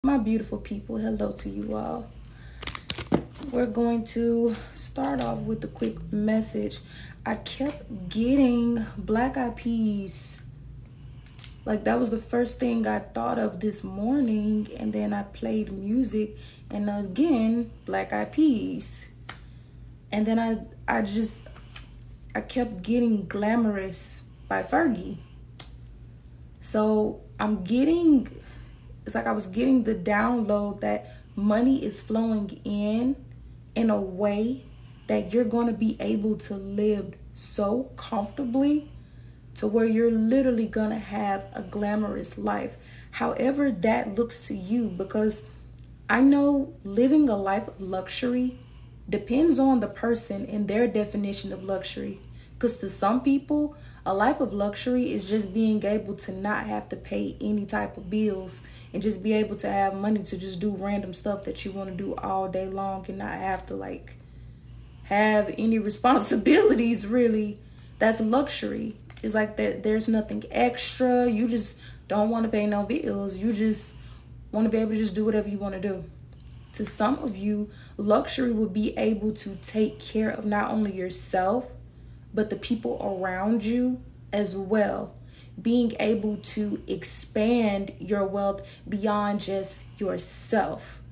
My beautiful people, hello to you all. We're going to start off with a quick message. I kept getting Black Eyed Peas. Like, that was the first thing I thought of this morning, and then I played music, and again, Black Eyed Peas. And then I kept getting Glamorous by Fergie. So it's like I was getting the download that money is flowing in a way that you're going to be able to live so comfortably to where you're literally going to have a glamorous life. However that looks to you, because I know living a life of luxury depends on the person and their definition of luxury. Because to some people, a life of luxury is just being able to not have to pay any type of bills and just be able to have money to just do random stuff that you want to do all day long and not have to have any responsibilities really. That's luxury. It's like that there's nothing extra. You just don't want to pay no bills. You just want to be able to just do whatever you want to do. To some of you, luxury will be able to take care of not only yourself, but the people around you as well. Being able to expand your wealth beyond just yourself.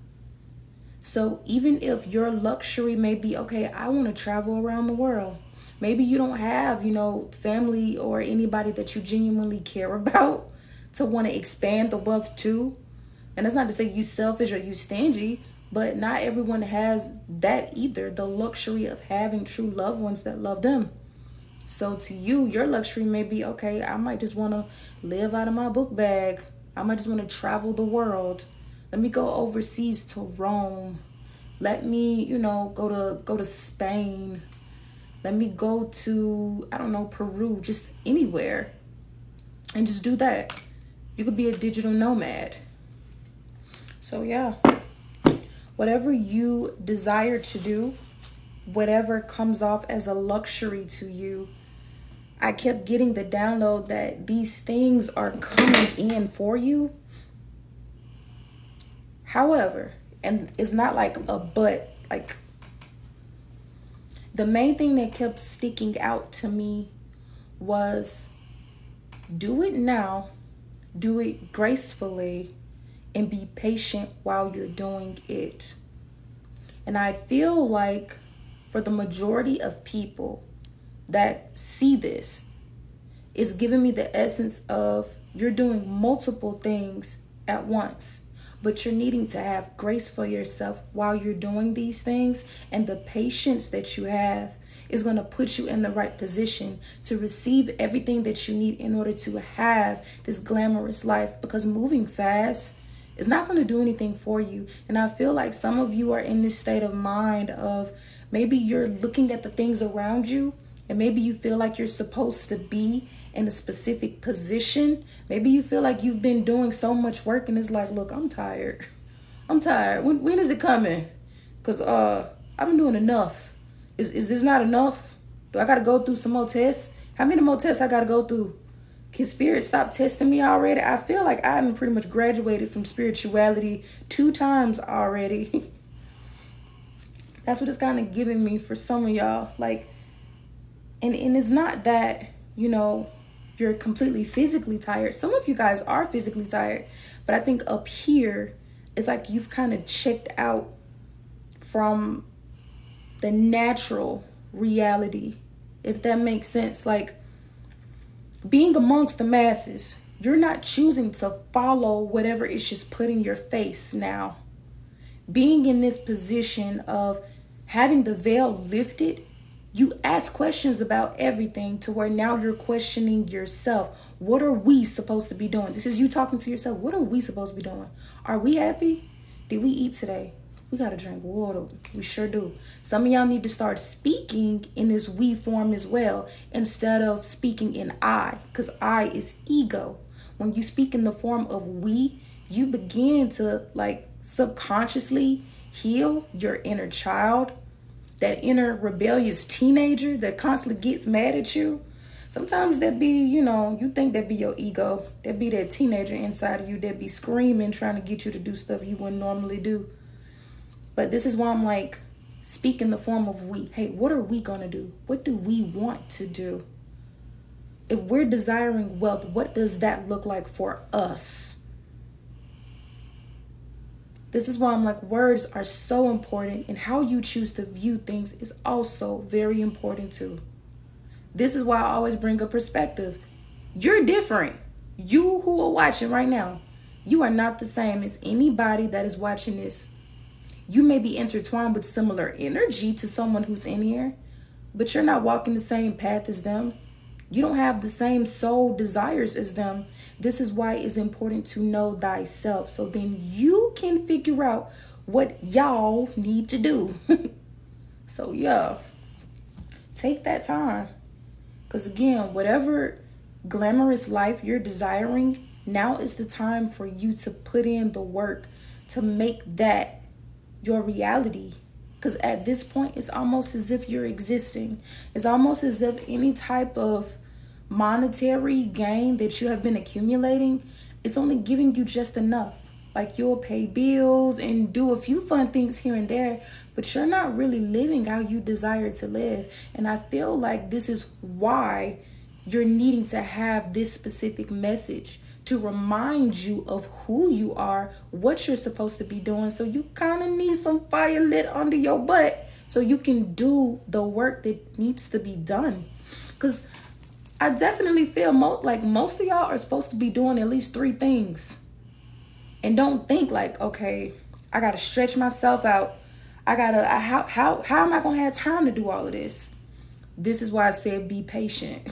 So even if your luxury may be, okay, I want to travel around the world. Maybe you don't have, family or anybody that you genuinely care about to want to expand the wealth to. And that's not to say you selfish or you stingy, but not everyone has that either. The luxury of having true loved ones that love them. So to you, your luxury may be, okay, I might just want to live out of my book bag. I might just want to travel the world. Let me go overseas to Rome. Let me, go to Spain. Let me go to, Peru, just anywhere. And just do that. You could be a digital nomad. So yeah, whatever you desire to do, whatever comes off as a luxury to you, I kept getting the download that these things are coming in for you. However, and it's not like a but, like the main thing that kept sticking out to me was do it now, do it gracefully, and be patient while you're doing it. And I feel like for the majority of people that see this, it's giving me the essence of you're doing multiple things at once, but you're needing to have grace for yourself while you're doing these things. And the patience that you have is going to put you in the right position to receive everything that you need in order to have this glamorous life, because moving fast is not going to do anything for you. And I feel like some of you are in this state of mind of maybe you're looking at the things around you and maybe you feel like you're supposed to be in a specific position. Maybe you feel like you've been doing so much work and it's like, look, I'm tired. I'm tired. When is it coming? Because I've been doing enough. Is this not enough? Do I got to go through some more tests? How many more tests I got to go through? Can spirit stop testing me already? I feel like I've pretty much graduated from spirituality 2 times already. That's what it's kind of giving me for some of y'all. And it's not that, you're completely physically tired. Some of you guys are physically tired. But I think up here, it's like you've kind of checked out from the natural reality, if that makes sense. Like being amongst the masses, you're not choosing to follow whatever is just put in your face now. Being in this position of having the veil lifted, you ask questions about everything to where now you're questioning yourself. What are we supposed to be doing? This is you talking to yourself. What are we supposed to be doing? Are we happy? Did we eat today? We got to drink water. We sure do. Some of y'all need to start speaking in this we form as well instead of speaking in I, because I is ego. When you speak in the form of we, you begin to subconsciously heal your inner child, that inner rebellious teenager that constantly gets mad at you. Sometimes that be, you think that be your ego. That be that teenager inside of you that be screaming, trying to get you to do stuff you wouldn't normally do. But this is why I'm like, speak in the form of we. Hey, what are we going to do? What do we want to do? If we're desiring wealth, what does that look like for us? This is why I'm like, words are so important, and how you choose to view things is also very important too. This is why I always bring up perspective. You're different. You who are watching right now, you are not the same as anybody that is watching this. You may be intertwined with similar energy to someone who's in here, but you're not walking the same path as them. You don't have the same soul desires as them. This is why it's important to know thyself, so then you can figure out what y'all need to do. So yeah, take that time. Because again, whatever glamorous life you're desiring, now is the time for you to put in the work to make that your reality. Because at this point, it's almost as if you're existing. It's almost as if any type of monetary gain that you have been accumulating, it's only giving you just enough. Like, you'll pay bills and do a few fun things here and there, but you're not really living how you desire to live. And I feel like this is why you're needing to have this specific message to remind you of who you are, what you're supposed to be doing. So you kind of need some fire lit under your butt so you can do the work that needs to be done. Because I definitely feel most of y'all are supposed to be doing at least 3 things. And don't think like, okay, I got to stretch myself out. How am I going to have time to do all of this? This is why I said be patient.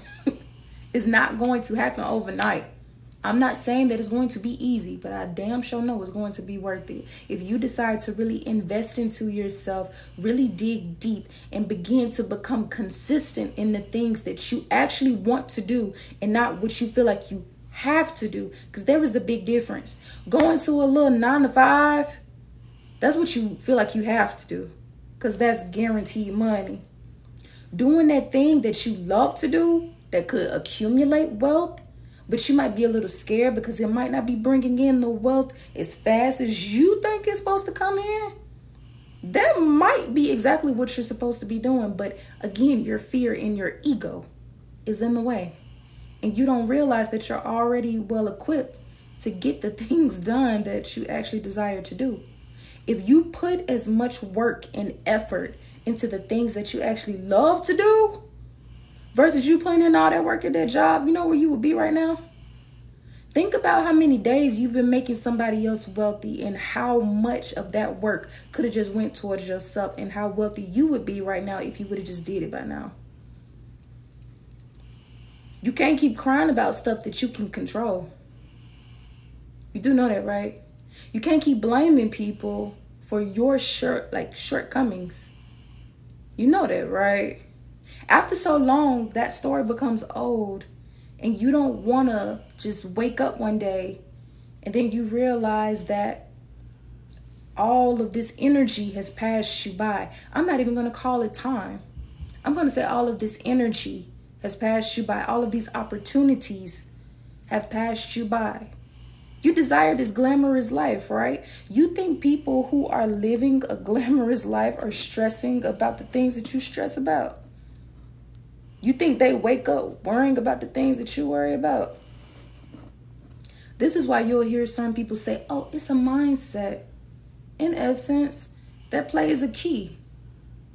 It's not going to happen overnight. I'm not saying that it's going to be easy, but I damn sure know it's going to be worth it. If you decide to really invest into yourself, really dig deep, and begin to become consistent in the things that you actually want to do and not what you feel like you have to do. Because there is a big difference. Going to a little 9 to 5, that's what you feel like you have to do, because that's guaranteed money. Doing that thing that you love to do that could accumulate wealth, but you might be a little scared because it might not be bringing in the wealth as fast as you think it's supposed to come in. That might be exactly what you're supposed to be doing. But again, your fear and your ego is in the way. And you don't realize that you're already well equipped to get the things done that you actually desire to do. If you put as much work and effort into the things that you actually love to do, versus you putting in all that work at that job, you know where you would be right now? Think about how many days you've been making somebody else wealthy and how much of that work could have just went towards yourself, and how wealthy you would be right now if you would have just did it by now. You can't keep crying about stuff that you can control. You do know that, right? You can't keep blaming people for your shortcomings. You know that, right? After so long, that story becomes old, and you don't want to just wake up one day and then you realize that all of this energy has passed you by. I'm not even going to call it time. I'm going to say all of this energy has passed you by. All of these opportunities have passed you by. You desire this glamorous life, right? You think people who are living a glamorous life are stressing about the things that you stress about? You think they wake up worrying about the things that you worry about? This is why you'll hear some people say, oh, it's a mindset. In essence, that plays a key.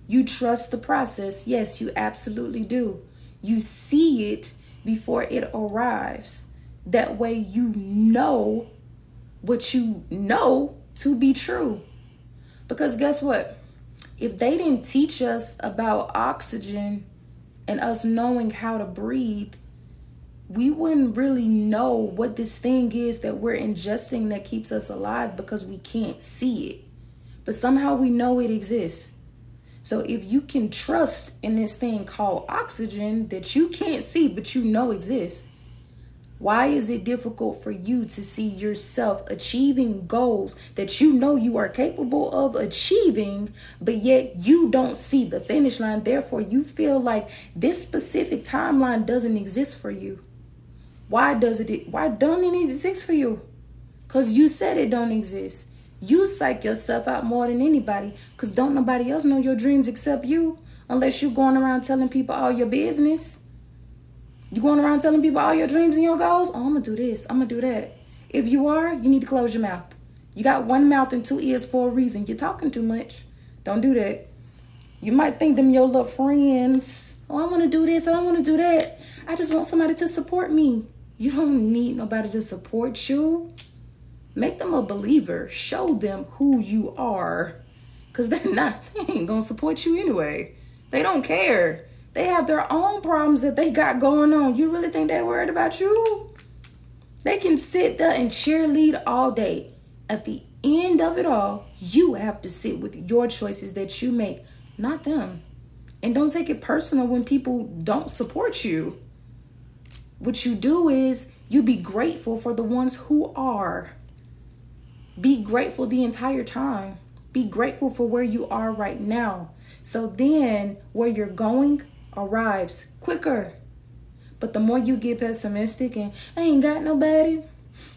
You trust the process. Yes, you absolutely do. You see it before it arrives. That way you know what you know to be true. Because guess what? If they didn't teach us about oxygen and us knowing how to breathe, we wouldn't really know what this thing is that we're ingesting that keeps us alive, because we can't see it. But somehow we know it exists. So if you can trust in this thing called oxygen that you can't see but you know exists, Why is it difficult for you to see yourself achieving goals that you know you are capable of achieving, but yet you don't see the finish line? Therefore, you feel like this specific timeline doesn't exist for you. Why don't it exist for you? Because you said it don't exist. You psych yourself out more than anybody, because don't nobody else know your dreams except you, unless you're going around telling people all your business. You going around telling people all your dreams and your goals? Oh, I'm going to do this. I'm going to do that. If you are, you need to close your mouth. You got one mouth and two ears for a reason. You're talking too much. Don't do that. You might think them your little friends. Oh, I want to do this and I want to do that. I just want somebody to support me. You don't need nobody to support you. Make them a believer. Show them who you are. Because they ain't going to support you anyway. They don't care. They have their own problems that they got going on. You really think they're worried about you? They can sit there and cheerlead all day. At the end of it all, you have to sit with your choices that you make, not them. And don't take it personal when people don't support you. What you do is you be grateful for the ones who are. Be grateful the entire time. Be grateful for where you are right now. So then where you're going arrives quicker. But the more you get pessimistic and I ain't got nobody,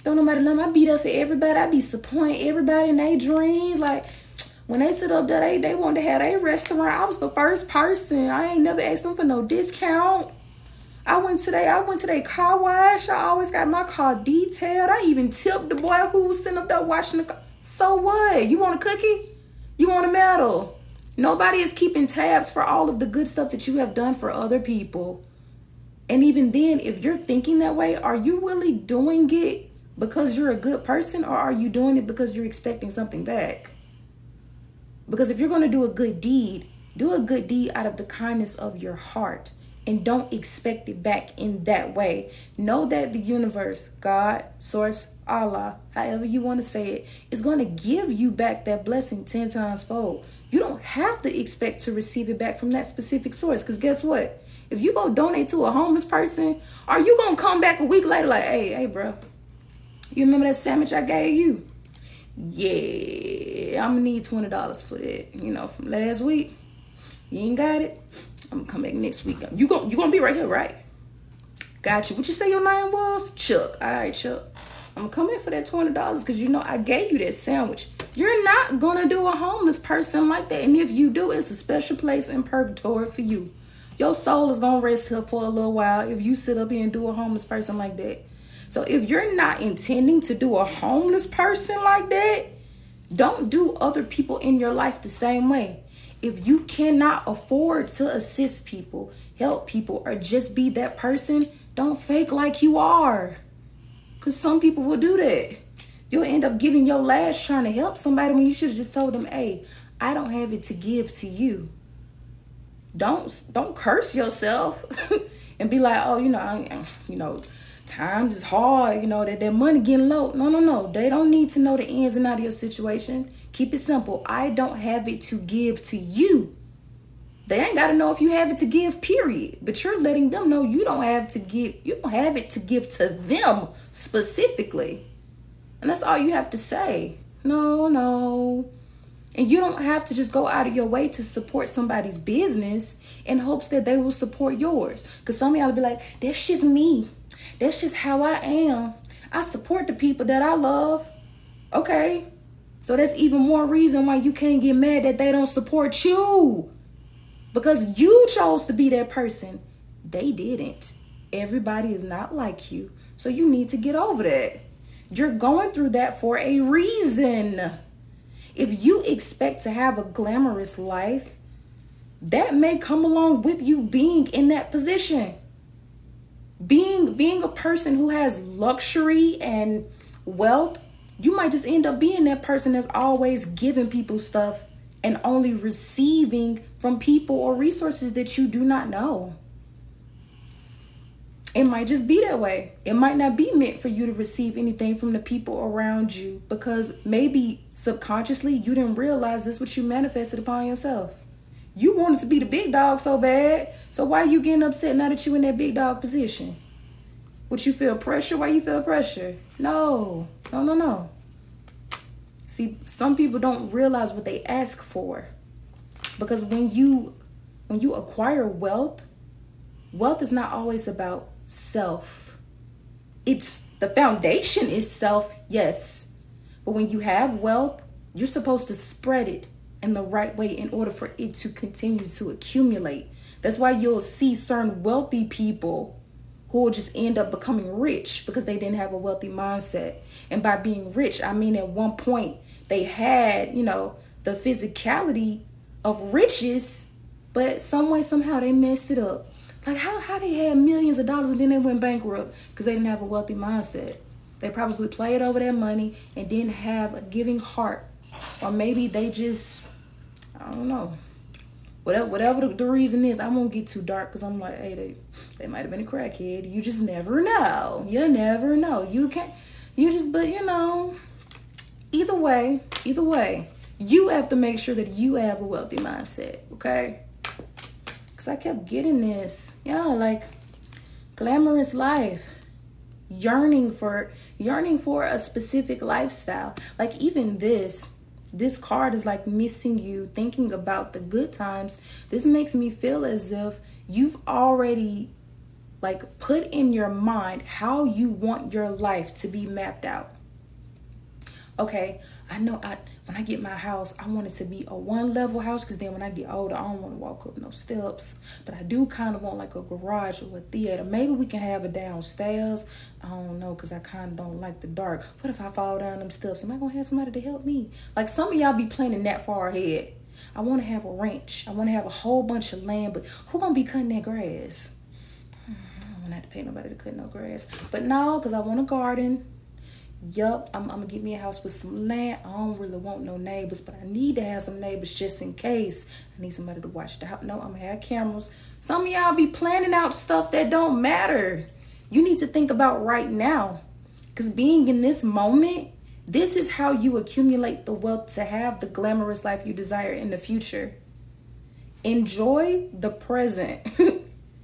don't nobody love me, I be there for everybody, I be supporting everybody in their dreams. Like when they sit up there, they want to have a restaurant. I was the first person. I ain't never asked them for no discount. I went to their car wash. I always got my car detailed. I even tipped the boy who was sitting up there washing the car. So what? You want a cookie? You want a medal? Nobody is keeping tabs for all of the good stuff that you have done for other people. And even then, if you're thinking that way, are you really doing it because you're a good person, or are you doing it because you're expecting something back? Because if you're going to do a good deed out of the kindness of your heart, and don't expect it back in that way. Know that the universe, God, source, Allah, however you want to say it, is going to give you back that blessing 10 times fold. You don't have to expect to receive it back from that specific source. Because guess what? If you go donate to a homeless person, are you going to come back a week later like, hey, bro, you remember that sandwich I gave you? Yeah, I'm going to need $20 for that, from last week. You ain't got it? I'm gonna come back next week. You gonna be right here, right? Got you. What you say your name was? Chuck. All right, Chuck. I'm gonna come in for that $20 because I gave you that sandwich. You're not gonna do a homeless person like that. And if you do, it's a special place in purgatory for you. Your soul is gonna rest here for a little while if you sit up here and do a homeless person like that. So if you're not intending to do a homeless person like that, don't do other people in your life the same way. If you cannot afford to assist people, help people, or just be that person, don't fake like you are. Because some people will do that. You'll end up giving your last trying to help somebody when you should have just told them, hey, I don't have it to give to you. Don't curse yourself and be like, oh, times is hard, that money getting low. No. They don't need to know the ins and outs of your situation. Keep it simple. I don't have it to give to you. They ain't got to know if you have it to give, period. But you're letting them know you don't have to give. You don't have it to give to them specifically. And that's all you have to say. No. And you don't have to just go out of your way to support somebody's business in hopes that they will support yours. Because some of y'all will be like, that's just me. That's just how I am. I support the people that I love. Okay. So that's even more reason why you can't get mad that they don't support you. Because you chose to be that person. They didn't. Everybody is not like you. So you need to get over that. You're going through that for a reason. If you expect to have a glamorous life, that may come along with you being in that position. Being a person who has luxury and wealth, you might just end up being that person that's always giving people stuff and only receiving from people or resources that you do not know. It might just be that way. It might not be meant for you to receive anything from the people around you because maybe subconsciously you didn't realize that's what you manifested upon yourself. You wanted to be the big dog so bad. So why are you getting upset now that you're in that big dog position? Would you feel pressure? Why you feel pressure? No. No, no, no. See, some people don't realize what they ask for. Because when you acquire wealth, wealth is not always about self. It's the foundation is self, yes. But when you have wealth, you're supposed to spread it in the right way in order for it to continue to accumulate. That's why you'll see certain wealthy people who will just end up becoming rich because they didn't have a wealthy mindset. And by being rich, I mean at one point they had, the physicality of riches, but some way, somehow they messed it up. Like how they had millions of dollars and then they went bankrupt because they didn't have a wealthy mindset. They probably played over their money and didn't have a giving heart. Or maybe they just, I don't know. Whatever the reason is, I won't get too dark because I'm like, hey, they might have been a crackhead. You just never know. You never know. But either way, you have to make sure that you have a wealthy mindset, okay? Because I kept getting this. Yeah, like glamorous life. Yearning for a specific lifestyle. Like even this card is like missing you, thinking about the good times. This makes me feel as if you've already like put in your mind how you want your life to be mapped out. Okay, I know when I get my house, I want it to be a one-level house because then when I get older, I don't want to walk up no steps. But I do kind of want like a garage or a theater. Maybe we can have it downstairs. I don't know because I kind of don't like the dark. What if I fall down them steps? Am I going to have somebody to help me? Like some of y'all be planning that far ahead. I want to have a ranch. I want to have a whole bunch of land. But who going to be cutting that grass? I don't want to have to pay nobody to cut no grass. But no, because I want a garden. Yup, I'm gonna get me a house with some land. I don't really want no neighbors, but I need to have some neighbors just in case. I need somebody to watch the house. No, I'm gonna have cameras. Some of y'all be planning out stuff that don't matter. You need to think about right now. Because being in this moment, this is how you accumulate the wealth to have the glamorous life you desire in the future. Enjoy the present.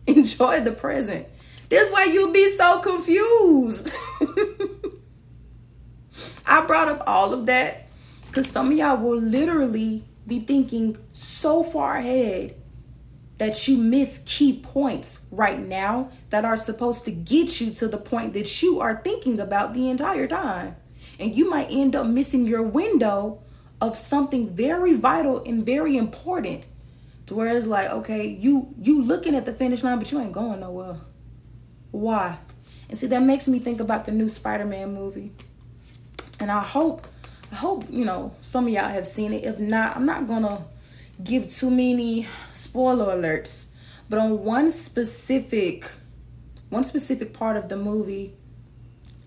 Enjoy the present. This is why you'll be so confused. I brought up all of that because some of y'all will literally be thinking so far ahead that you miss key points right now that are supposed to get you to the point that you are thinking about the entire time. And you might end up missing your window of something very vital and very important to where it's like, okay, you looking at the finish line, but you ain't going nowhere. Why? And see, that makes me think about the new Spider-Man movie. And I hope, some of y'all have seen it. If not, I'm not gonna give too many spoiler alerts. But on one specific part of the movie,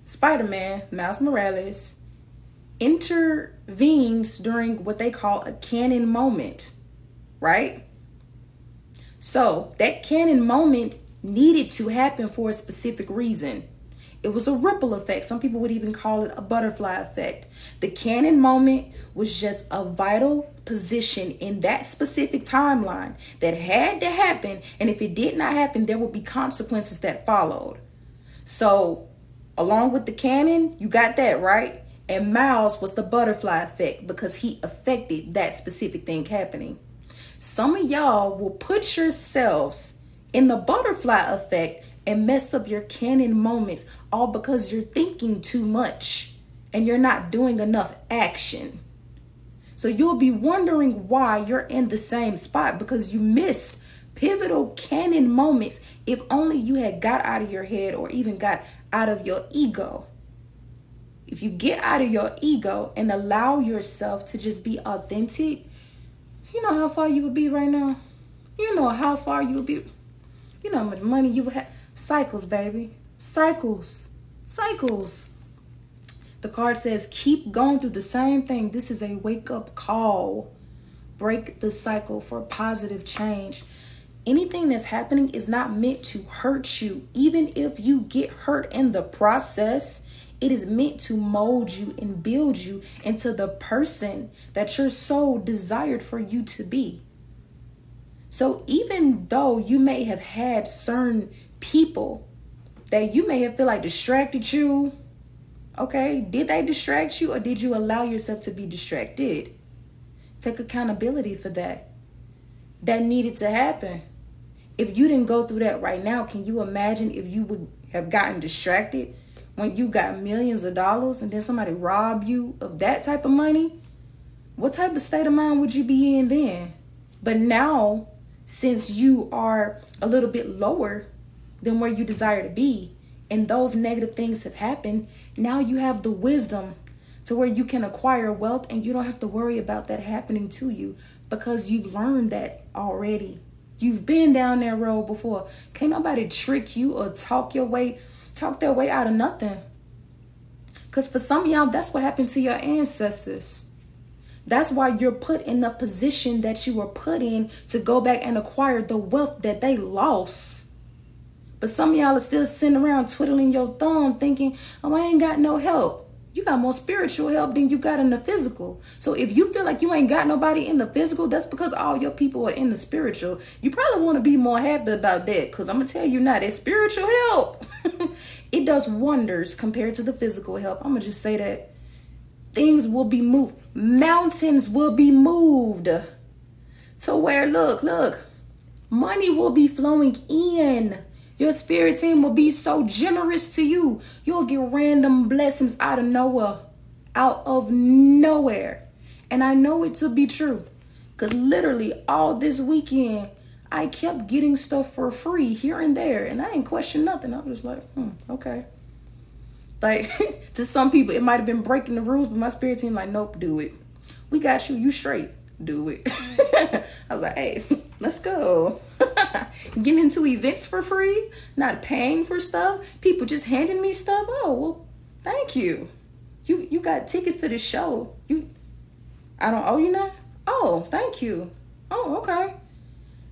Spider-Man, Miles Morales, intervenes during what they call a canon moment, right? So that canon moment needed to happen for a specific reason. It was a ripple effect. Some people would even call it a butterfly effect. The canon moment was just a vital position in that specific timeline that had to happen. And if it did not happen, there would be consequences that followed. So along with the canon, you got that, right? And Miles was the butterfly effect because he affected that specific thing happening. Some of y'all will put yourselves in the butterfly effect and mess up your canon moments all because you're thinking too much and you're not doing enough action. So you'll be wondering why you're in the same spot because you missed pivotal canon moments. If only you had got out of your head or even got out of your ego. If you get out of your ego and allow yourself to just be authentic, you know how far you would be right now? You know how far you would be. You know how much money you would have. Cycles, baby. Cycles. The card says, keep going through the same thing. This is a wake-up call. Break the cycle for positive change. Anything that's happening is not meant to hurt you. Even if you get hurt in the process, it is meant to mold you and build you into the person that your soul desired for you to be. So even though you may have had certain people that you may have feel like distracted you. Okay, did they distract you, or did you allow yourself to be distracted? Take accountability for that. That needed to happen. If you didn't go through that right now, can you imagine if you would have gotten distracted when you got millions of dollars and then somebody robbed you of that type of money? What type of state of mind would you be in then? But now, since you are a little bit lower than where you desire to be, and those negative things have happened, now you have the wisdom to where you can acquire wealth and you don't have to worry about that happening to you because you've learned that already. You've been down that road before. Can't nobody trick you or talk their way out of nothing. Because for some of y'all, that's what happened to your ancestors. That's why you're put in the position that you were put in to go back and acquire the wealth that they lost. But some of y'all are still sitting around twiddling your thumb thinking, oh, I ain't got no help. You got more spiritual help than you got in the physical. So if you feel like you ain't got nobody in the physical, that's because all your people are in the spiritual. You probably want to be more happy about that, because I'm going to tell you now, that spiritual help, it does wonders compared to the physical help. I'm going to just say that. Things will be moved. Mountains will be moved to where, look, money will be flowing in. Your spirit team will be so generous to you. You'll get random blessings out of nowhere. And I know it to be true. Because literally all this weekend, I kept getting stuff for free here and there. And I didn't question nothing. I was just like, okay. Like, to some people, it might have been breaking the rules, but my spirit team like, nope, do it. We got you. You straight. Do it. I was like, hey, let's go. Getting into events for free, not paying for stuff, people just handing me stuff. Oh, well, thank you. You got tickets to the show. I don't owe you now? Oh, thank you. Oh, okay.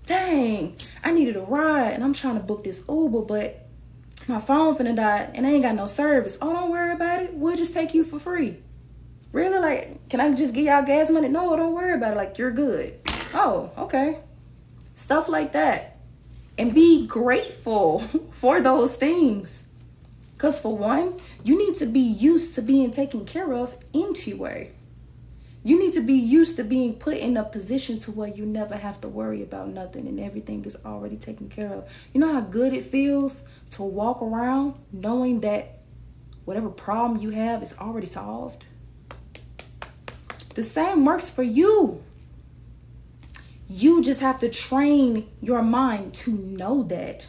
Dang, I needed a ride and I'm trying to book this Uber, but my phone finna die and I ain't got no service. Oh, don't worry about it. We'll just take you for free. Really? Like, can I just give y'all gas money? No, don't worry about it. Like, you're good. Oh, okay. Stuff like that. And be grateful for those things. Because for one, you need to be used to being taken care of anyway. You need to be used to being put in a position to where you never have to worry about nothing and everything is already taken care of. You know how good it feels to walk around knowing that whatever problem you have is already solved? The same works for you. You just have to train your mind to know that.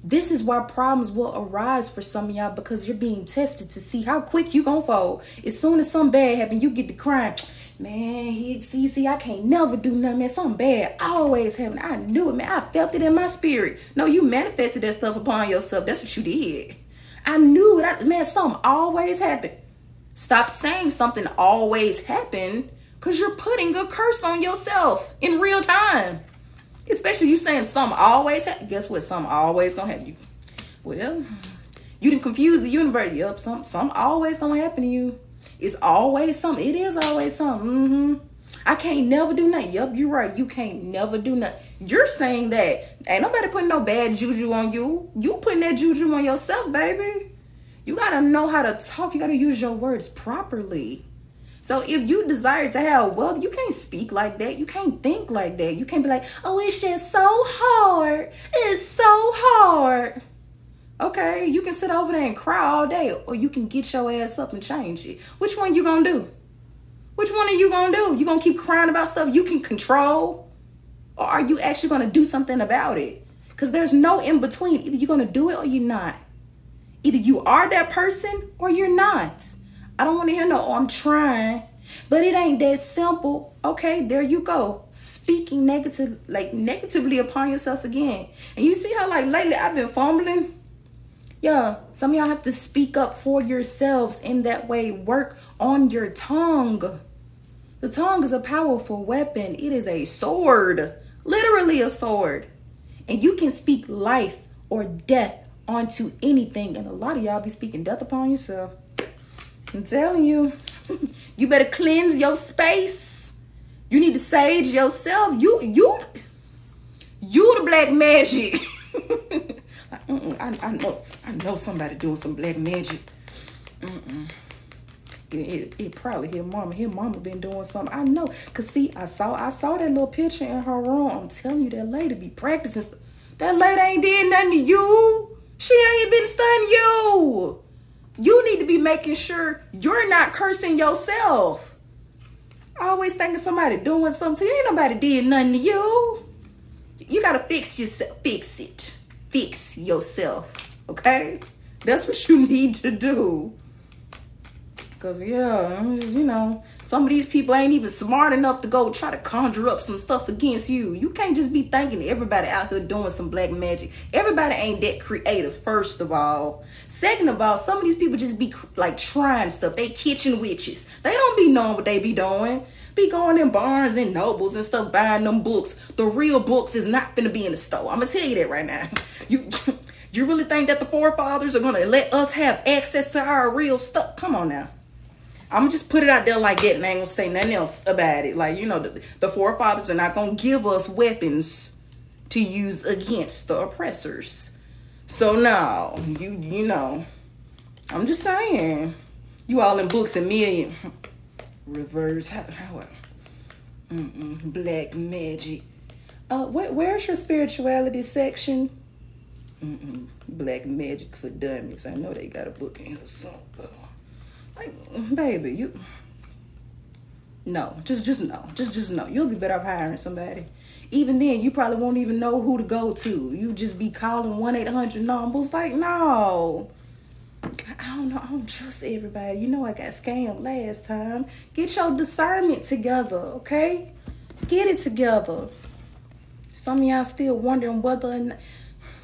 This is why problems will arise for some of y'all, because you're being tested to see how quick you gonna fold. As soon as something bad happens, you get to crying. Man, see, I can't never do nothing, man. Something bad always happen. I knew it, man. I felt it in my spirit. No, you manifested that stuff upon yourself. That's what you did. I knew it. Man, something always happened. Stop saying something always happened, because you're putting a curse on yourself in real time. Especially you saying something always happen. Guess what? Something always gonna happen to you. Well, you didn't confuse the universe. Yep, something always gonna happen to you. It's always something. It is always something. I can't never do nothing. Yep, you're right. You can't never do nothing. You're saying that. Ain't nobody putting no bad juju on you. You putting that juju on yourself, baby. You gotta know how to talk. You gotta use your words properly. So if you desire to have wealth, you can't speak like that. You can't think like that. You can't be like, oh, it's just so hard. It's so hard. Okay, you can sit over there and cry all day, or you can get your ass up and change it. Which one you gonna do? Which one are you gonna do? You gonna keep crying about stuff you can control? Or are you actually gonna do something about it? Because there's no in between. Either you're gonna do it or you're not. Either you are that person or you're not. I don't want to hear no, oh, I'm trying, but it ain't that simple. Okay, there you go. Speaking negatively upon yourself again. And you see how lately I've been fumbling? Yeah, some of y'all have to speak up for yourselves in that way. Work on your tongue. The tongue is a powerful weapon. It is a sword, literally a sword. And you can speak life or death onto anything. And a lot of y'all be speaking death upon yourself. I'm telling you, you better cleanse your space. You need to sage yourself. You the black magic. I know somebody doing some black magic. It probably his mama. His mama been doing something. I know. Cause see, I saw that little picture in her room. I'm telling you, that lady be practicing stuff. That lady ain't did nothing to you. She ain't been stunning you. You need to be making sure you're not cursing yourself. Always thinking somebody doing something to you. Ain't nobody did nothing to you. You gotta fix yourself. Fix it. Fix yourself. Okay? That's what you need to do. Cause yeah, I'm just, some of these people ain't even smart enough to go try to conjure up some stuff against you. You can't just be thinking everybody out here doing some black magic. Everybody ain't that creative, first of all. Second of all, some of these people just be like trying stuff. They kitchen witches. They don't be knowing what they be doing. Be going in Barnes and Nobles and stuff, buying them books. The real books is not gonna be in the store. I'm gonna tell you that right now. You really think that the forefathers are gonna let us have access to our real stuff? Come on now. I'm gonna just put it out there like that, and I ain't gonna say nothing else about it. Like, the forefathers are not gonna give us weapons to use against the oppressors. So now, I'm just saying, you all in books a million. Reverse, black magic. Where's your spirituality section? Black magic for dummies. I know they got a book in here somewhere. Like, baby, just no. You'll be better off hiring somebody. Even then, you probably won't even know who to go to. You just be calling 1-800 numbers. Like, no. I don't know. I don't trust everybody. I got scammed last time. Get your discernment together, okay? Get it together. Some of y'all still wondering whether or not.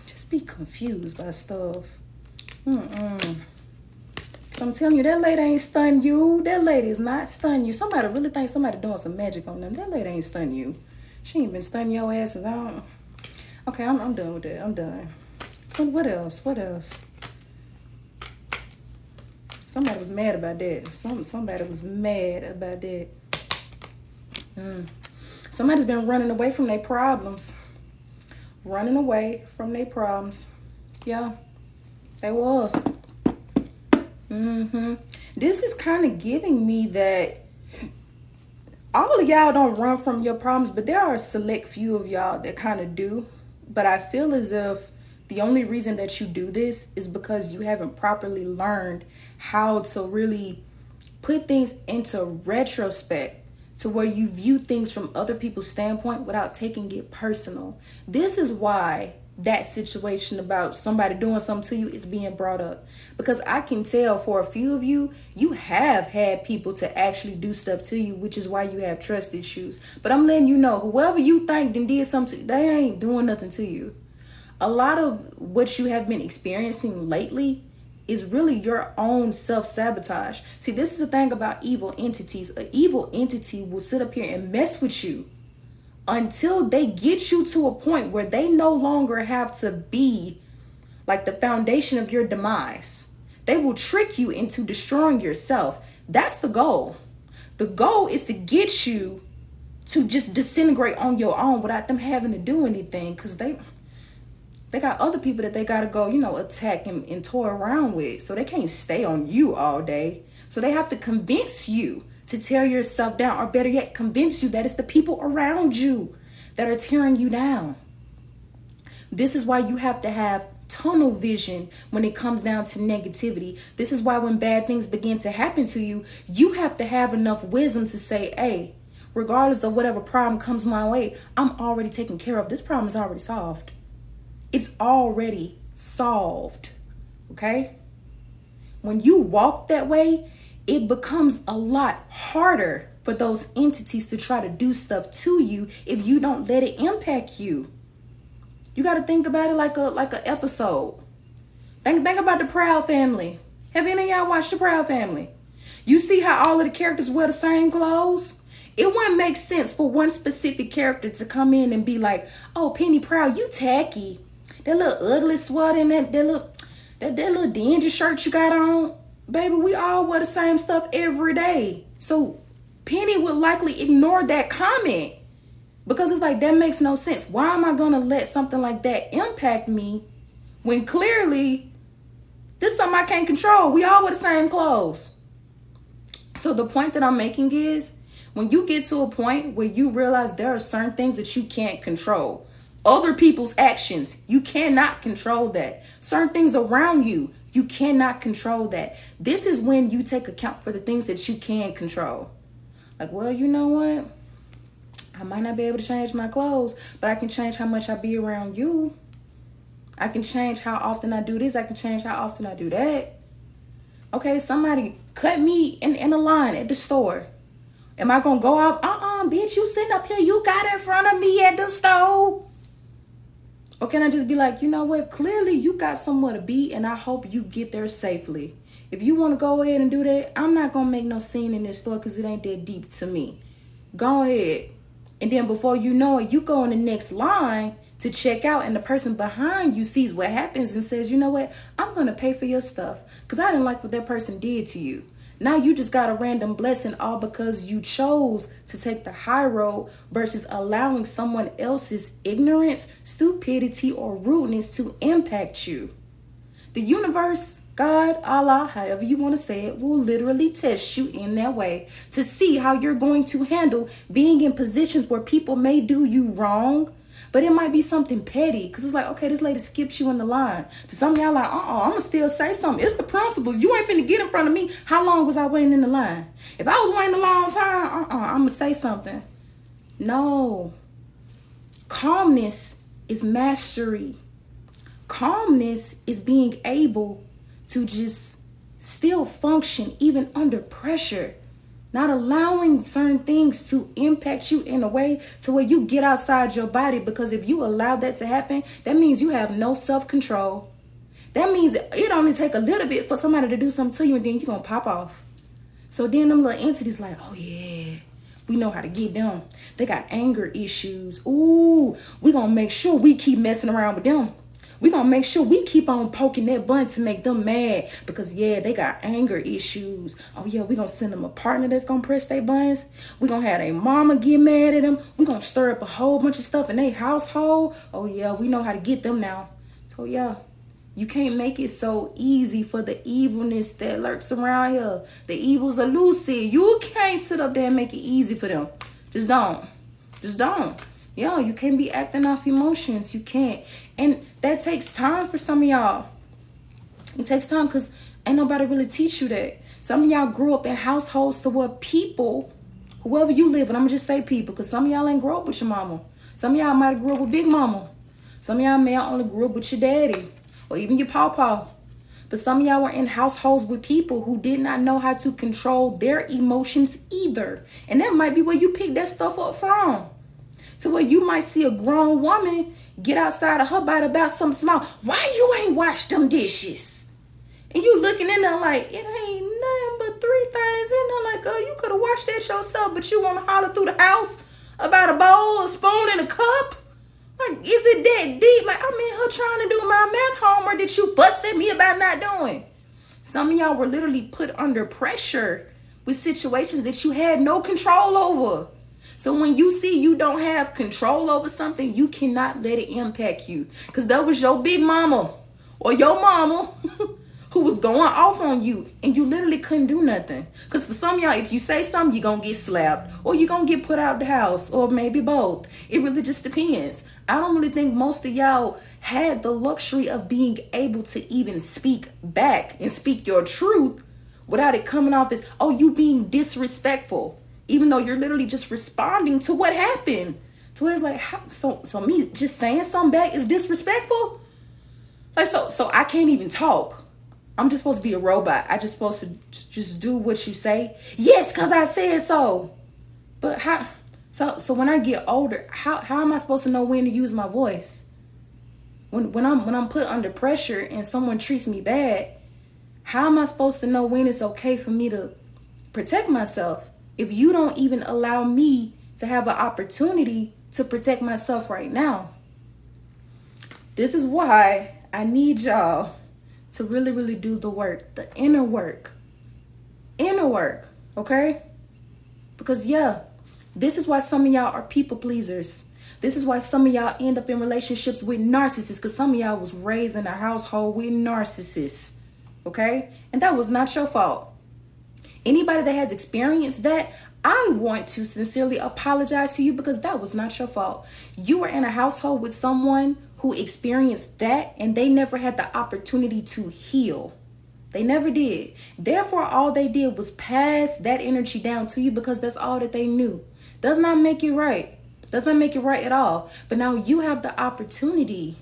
Just be confused by stuff. So I'm telling you, that lady ain't stun you. That lady is not stun you. Somebody really think somebody doing some magic on them. That lady ain't stun you. She ain't been stunning your asses. Okay, I'm done with that. I'm done. What else? Somebody was mad about that. Somebody was mad about that. Somebody's been running away from their problems. Running away from their problems. Yeah, they was. This is kind of giving me that all of y'all don't run from your problems, but there are a select few of y'all that kind of do. But I feel as if the only reason that you do this is because you haven't properly learned how to really put things into retrospect to where you view things from other people's standpoint without taking it personal. This is why that situation about somebody doing something to you is being brought up, because I can tell for a few of you, you have had people to actually do stuff to you, which is why you have trust issues. But I'm letting you know, whoever you think did something to you, they ain't doing nothing to you. A lot of what you have been experiencing lately is really your own self-sabotage. See, this is the thing about evil entities. An evil entity will sit up here and mess with you until they get you to a point where they no longer have to be like the foundation of your demise. They will trick you into destroying yourself. That's the goal. The goal is to get you to just disintegrate on your own without them having to do anything, because they got other people that they got to go, attack and toy around with. So they can't stay on you all day. So they have to convince you to tear yourself down, or better yet, convince you that it's the people around you that are tearing you down. This is why you have to have tunnel vision when it comes down to negativity. This is why when bad things begin to happen to you, you have to have enough wisdom to say, hey, regardless of whatever problem comes my way, I'm already taken care of. This problem is already solved. It's already solved, okay? When you walk that way, it becomes a lot harder for those entities to try to do stuff to you if you don't let it impact you. You got to think about it like a episode. Think about the Proud Family. Have any of y'all watched the Proud Family? You see how all of the characters wear the same clothes? It wouldn't make sense for one specific character to come in and be like, oh, Penny Proud, you tacky. That little ugly sweater and that little dingy shirt you got on. Baby, we all wear the same stuff every day. So Penny would likely ignore that comment because it's like, that makes no sense. Why am I going to let something like that impact me When clearly, this is something I can't control. We all wear the same clothes. So the point that I'm making is, when you get to a point where you realize there are certain things that you can't control, other people's actions, you cannot control that. Certain things around you, you cannot control that. This is when you take account for the things that you can control. Like, well, you know what? I might not be able to change my clothes, but I can change how much I be around you. I can change how often I do this. I can change how often I do that. Okay, somebody cut me in a line at the store. Am I going to go off? Bitch, you sitting up here. You got in front of me at the store. Or can I just be like, you know what? Clearly, you got somewhere to be, and I hope you get there safely. If you want to go ahead and do that, I'm not going to make no scene in this store because it ain't that deep to me. Go ahead. And then before you know it, you go in the next line to check out, and the person behind you sees what happens and says, you know what? I'm going to pay for your stuff because I didn't like what that person did to you. Now you just got a random blessing all because you chose to take the high road versus allowing someone else's ignorance, stupidity, or rudeness to impact you. The universe, God, Allah, however you want to say it, will literally test you in that way to see how you're going to handle being in positions where people may do you wrong. But it might be something petty because it's like, okay, this lady skipped you in the line. To some of y'all like, I'm going to still say something. It's the principles. You ain't finna get in front of me. How long was I waiting in the line? If I was waiting a long time, I'm going to say something. No. Calmness is mastery. Calmness is being able to just still function even under pressure. Not allowing certain things to impact you in a way to where you get outside your body. Because if you allow that to happen, that means you have no self-control. That means it only take a little bit for somebody to do something to you and then you're going to pop off. So then them little entities like, oh yeah, we know how to get them. They got anger issues. Ooh, we going to make sure we keep messing around with them. We're going to make sure we keep on poking that button to make them mad because, yeah, they got anger issues. Oh, yeah, we're going to send them a partner that's going to press their buttons. We're going to have their mama get mad at them. We're going to stir up a whole bunch of stuff in their household. Oh, yeah, we know how to get them now. So, yeah, you can't make it so easy for the evilness that lurks around here. The evil's elusive. You can't sit up there and make it easy for them. Just don't. Just don't. Yo, you can't be acting off emotions. You can't. And that takes time for some of y'all. It takes time because ain't nobody really teach you that. Some of y'all grew up in households to where people, whoever you live with, I'm going to just say people, because some of y'all ain't grow up with your mama. Some of y'all might have grew up with Big Mama. Some of y'all may have only grew up with your daddy or even your pawpaw. But some of y'all were in households with people who did not know how to control their emotions either. And that might be where you pick that stuff up from. To where you might see a grown woman get outside of her body about something small. Why you ain't washed them dishes? And you looking in there like, it ain't nothing but 3 things in there. Like, you could have washed that yourself, but you want to holler through the house about a bowl, a spoon, and a cup? Like, is it that deep? Like, I'm in here trying to do my math homework that you fussed at me about not doing. Some of y'all were literally put under pressure with situations that you had no control over. So when you see you don't have control over something, you cannot let it impact you. Because that was your big mama or your mama who was going off on you and you literally couldn't do nothing. Because for some of y'all, if you say something, you're going to get slapped or you're going to get put out the house or maybe both. It really just depends. I don't really think most of y'all had the luxury of being able to even speak back and speak your truth without it coming off as, oh, you being disrespectful. Even though you're literally just responding to what happened. So it's like, so me just saying something back is disrespectful? Like, so I can't even talk. I'm just supposed to be a robot. I just supposed to just do what you say? Yes, because I said so. But how? So when I get older, how am I supposed to know when to use my voice? When I'm put under pressure and someone treats me bad, how am I supposed to know when it's okay for me to protect myself? If you don't even allow me to have an opportunity to protect myself right now. This is why I need y'all to really, really do the work, the inner work. Inner work, okay? Because, yeah, this is why some of y'all are people pleasers. This is why some of y'all end up in relationships with narcissists, because some of y'all was raised in a household with narcissists. Okay? And that was not your fault. Anybody that has experienced that, I want to sincerely apologize to you, because that was not your fault. You were in a household with someone who experienced that, and they never had the opportunity to heal. They never did. Therefore, all they did was pass that energy down to you, because that's all that they knew. Does not make it right. Does not make it right at all. But now you have the opportunity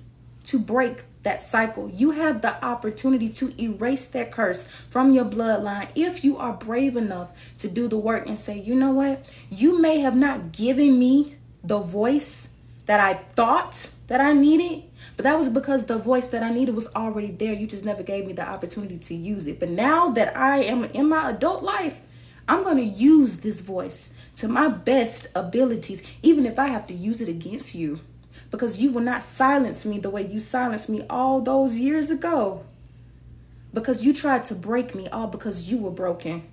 to break that cycle. You have the opportunity to erase that curse from your bloodline if you are brave enough to do the work and say, you know what? You may have not given me the voice that I thought that I needed, but that was because the voice that I needed was already there. You just never gave me the opportunity to use it. But now that I am in my adult life, I'm going to use this voice to my best abilities, even if I have to use it against you. Because you will not silence me the way you silenced me all those years ago. Because you tried to break me, all because you were broken.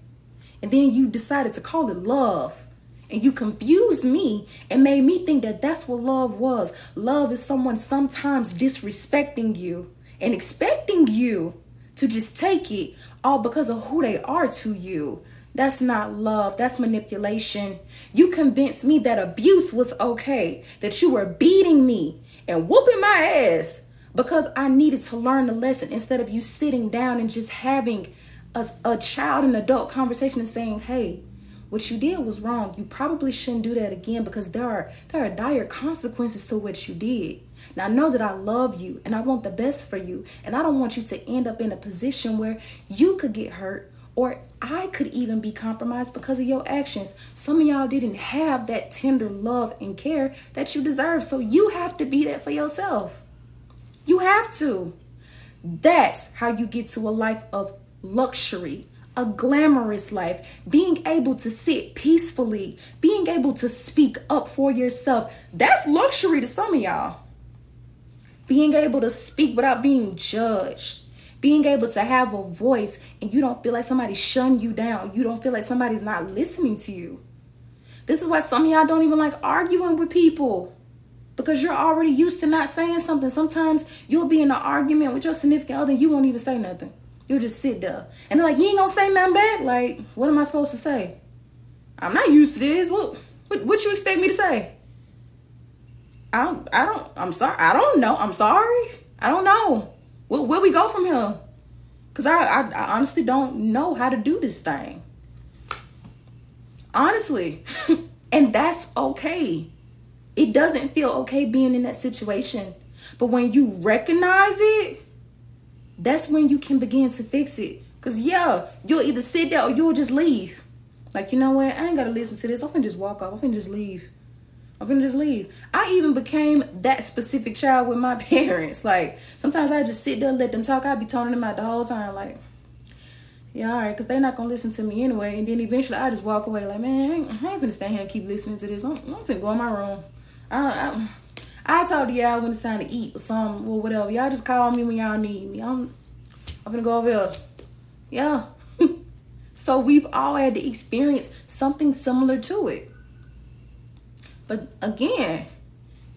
And then you decided to call it love. And you confused me and made me think that that's what love was. Love is someone sometimes disrespecting you and expecting you to just take it all because of who they are to you. That's not love. That's manipulation. You convinced me that abuse was okay, that you were beating me and whooping my ass because I needed to learn the lesson, instead of you sitting down and just having a child and adult conversation and saying, hey, what you did was wrong. You probably shouldn't do that again, because there are dire consequences to what you did. Now, I know that I love you and I want the best for you. And I don't want you to end up in a position where you could get hurt, or I could even be compromised because of your actions. Some of y'all didn't have that tender love and care that you deserve. So you have to be that for yourself. You have to. That's how you get to a life of luxury, a glamorous life, being able to sit peacefully, being able to speak up for yourself. That's luxury to some of y'all. Being able to speak without being judged. Being able to have a voice and you don't feel like somebody shunned you down. You don't feel like somebody's not listening to you. This is why some of y'all don't even like arguing with people, because you're already used to not saying something. Sometimes you'll be in an argument with your significant other and you won't even say nothing. You'll just sit there. And they're like, you ain't gonna say nothing back? Like, what am I supposed to say? I'm not used to this. What you expect me to say? I'm sorry. I don't know. I'm sorry. I don't know. Where we go from here? Because I honestly don't know how to do this thing. Honestly. And that's okay. It doesn't feel okay being in that situation. But when you recognize it, that's when you can begin to fix it. Because, yeah, you'll either sit there or you'll just leave. Like, you know what? I ain't got to listen to this. I'm going to just walk off. I'm going to just leave. I even became that specific child with my parents. Like, sometimes I just sit there and let them talk. I'd be toning them out the whole time. Like, yeah, all right, because they're not going to listen to me anyway. And then eventually I just walk away like, man, I ain't going to stand here and keep listening to this. I'm finna go in my room. I told y'all when it's time to eat or something or whatever. Y'all just call me when y'all need me. I'm gonna go over here. Yeah. So we've all had to experience something similar to it. But again,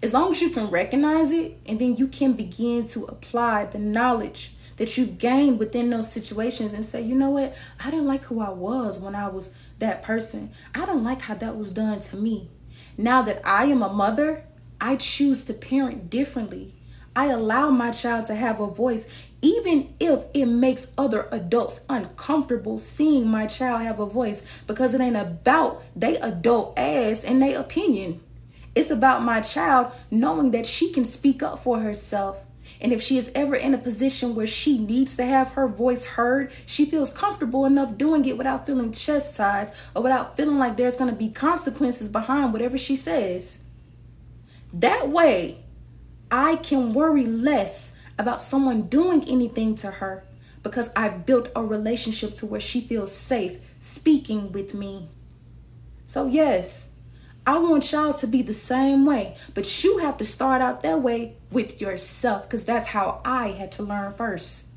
as long as you can recognize it, and then you can begin to apply the knowledge that you've gained within those situations and say, you know what? I didn't like who I was when I was that person. I don't like how that was done to me. Now that I am a mother, I choose to parent differently. I allow my child to have a voice, even if it makes other adults uncomfortable seeing my child have a voice, because it ain't about they adult ass and their opinion. It's about my child knowing that she can speak up for herself. And if she is ever in a position where she needs to have her voice heard, she feels comfortable enough doing it without feeling chastised or without feeling like there's going to be consequences behind whatever she says. That way, I can worry less about someone doing anything to her, because I've built a relationship to where she feels safe speaking with me. So yes, I want y'all to be the same way, but you have to start out that way with yourself, because that's how I had to learn first.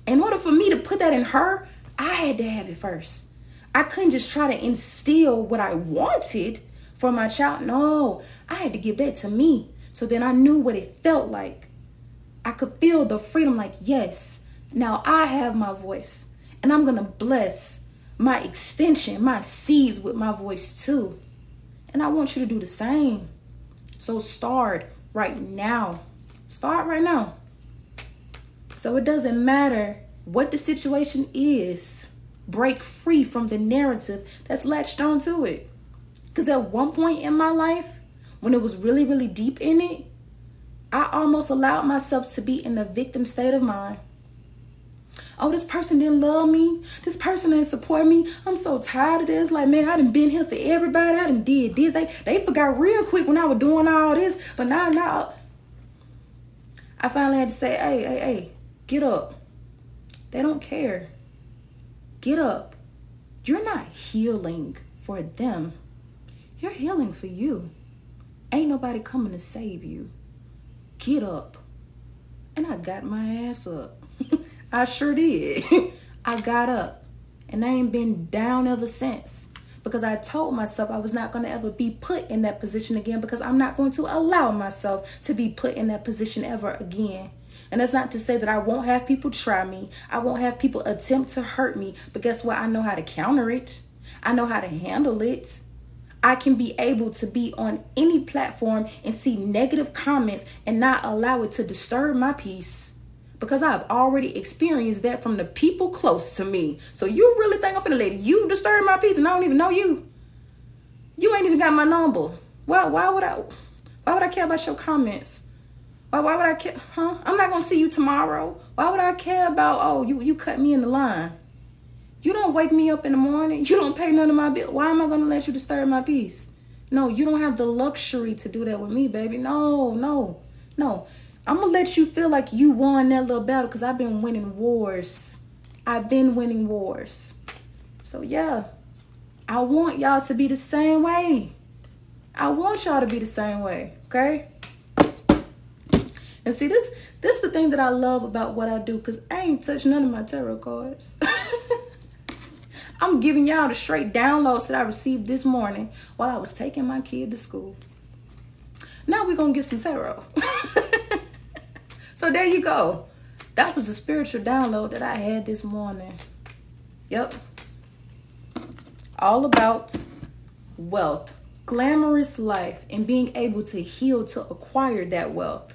In order for me to put that in her, I had to have it first. I couldn't just try to instill what I wanted for my child. No, I had to give that to me. So then I knew what it felt like. I could feel the freedom, like, yes, now I have my voice. And I'm going to bless my extension, my seeds with my voice too. And I want you to do the same. So start right now. Start right now. So it doesn't matter what the situation is. Break free from the narrative that's latched onto it. Because at one point in my life, when it was really, really deep in it, I almost allowed myself to be in a victim state of mind. Oh, this person didn't love me. This person didn't support me. I'm so tired of this. Like, man, I done been here for everybody. I done did this. They forgot real quick when I was doing all this. But now, I finally had to say, hey, get up. They don't care. Get up. You're not healing for them. You're healing for you. Ain't nobody coming to save you. Get up. And I got my ass up. I sure did. I got up. And I ain't been down ever since. Because I told myself I was not going to ever be put in that position again. Because I'm not going to allow myself to be put in that position ever again. And that's not to say that I won't have people try me. I won't have people attempt to hurt me. But guess what? I know how to counter it. I know how to handle it. I can be able to be on any platform and see negative comments and not allow it to disturb my peace. Because I've already experienced that from the people close to me. So you really think I'm finna let you disturb my peace and I don't even know you? You ain't even got my number. Why would I care about your comments? Why would I care? I'm not gonna see you tomorrow. Why would I care about, oh, you cut me in the line? You don't wake me up in the morning. You don't pay none of my bill. Why am I going to let you disturb my peace? No, you don't have the luxury to do that with me, baby. No. I'm going to let you feel like you won that little battle because I've been winning wars. So, yeah, I want y'all to be the same way. Okay? And see, this is the thing that I love about what I do because I ain't touched none of my tarot cards. I'm giving y'all the straight downloads that I received this morning while I was taking my kid to school. Now we're going to get some tarot. So there you go. That was the spiritual download that I had this morning. Yep. All about wealth, glamorous life, and being able to heal to acquire that wealth.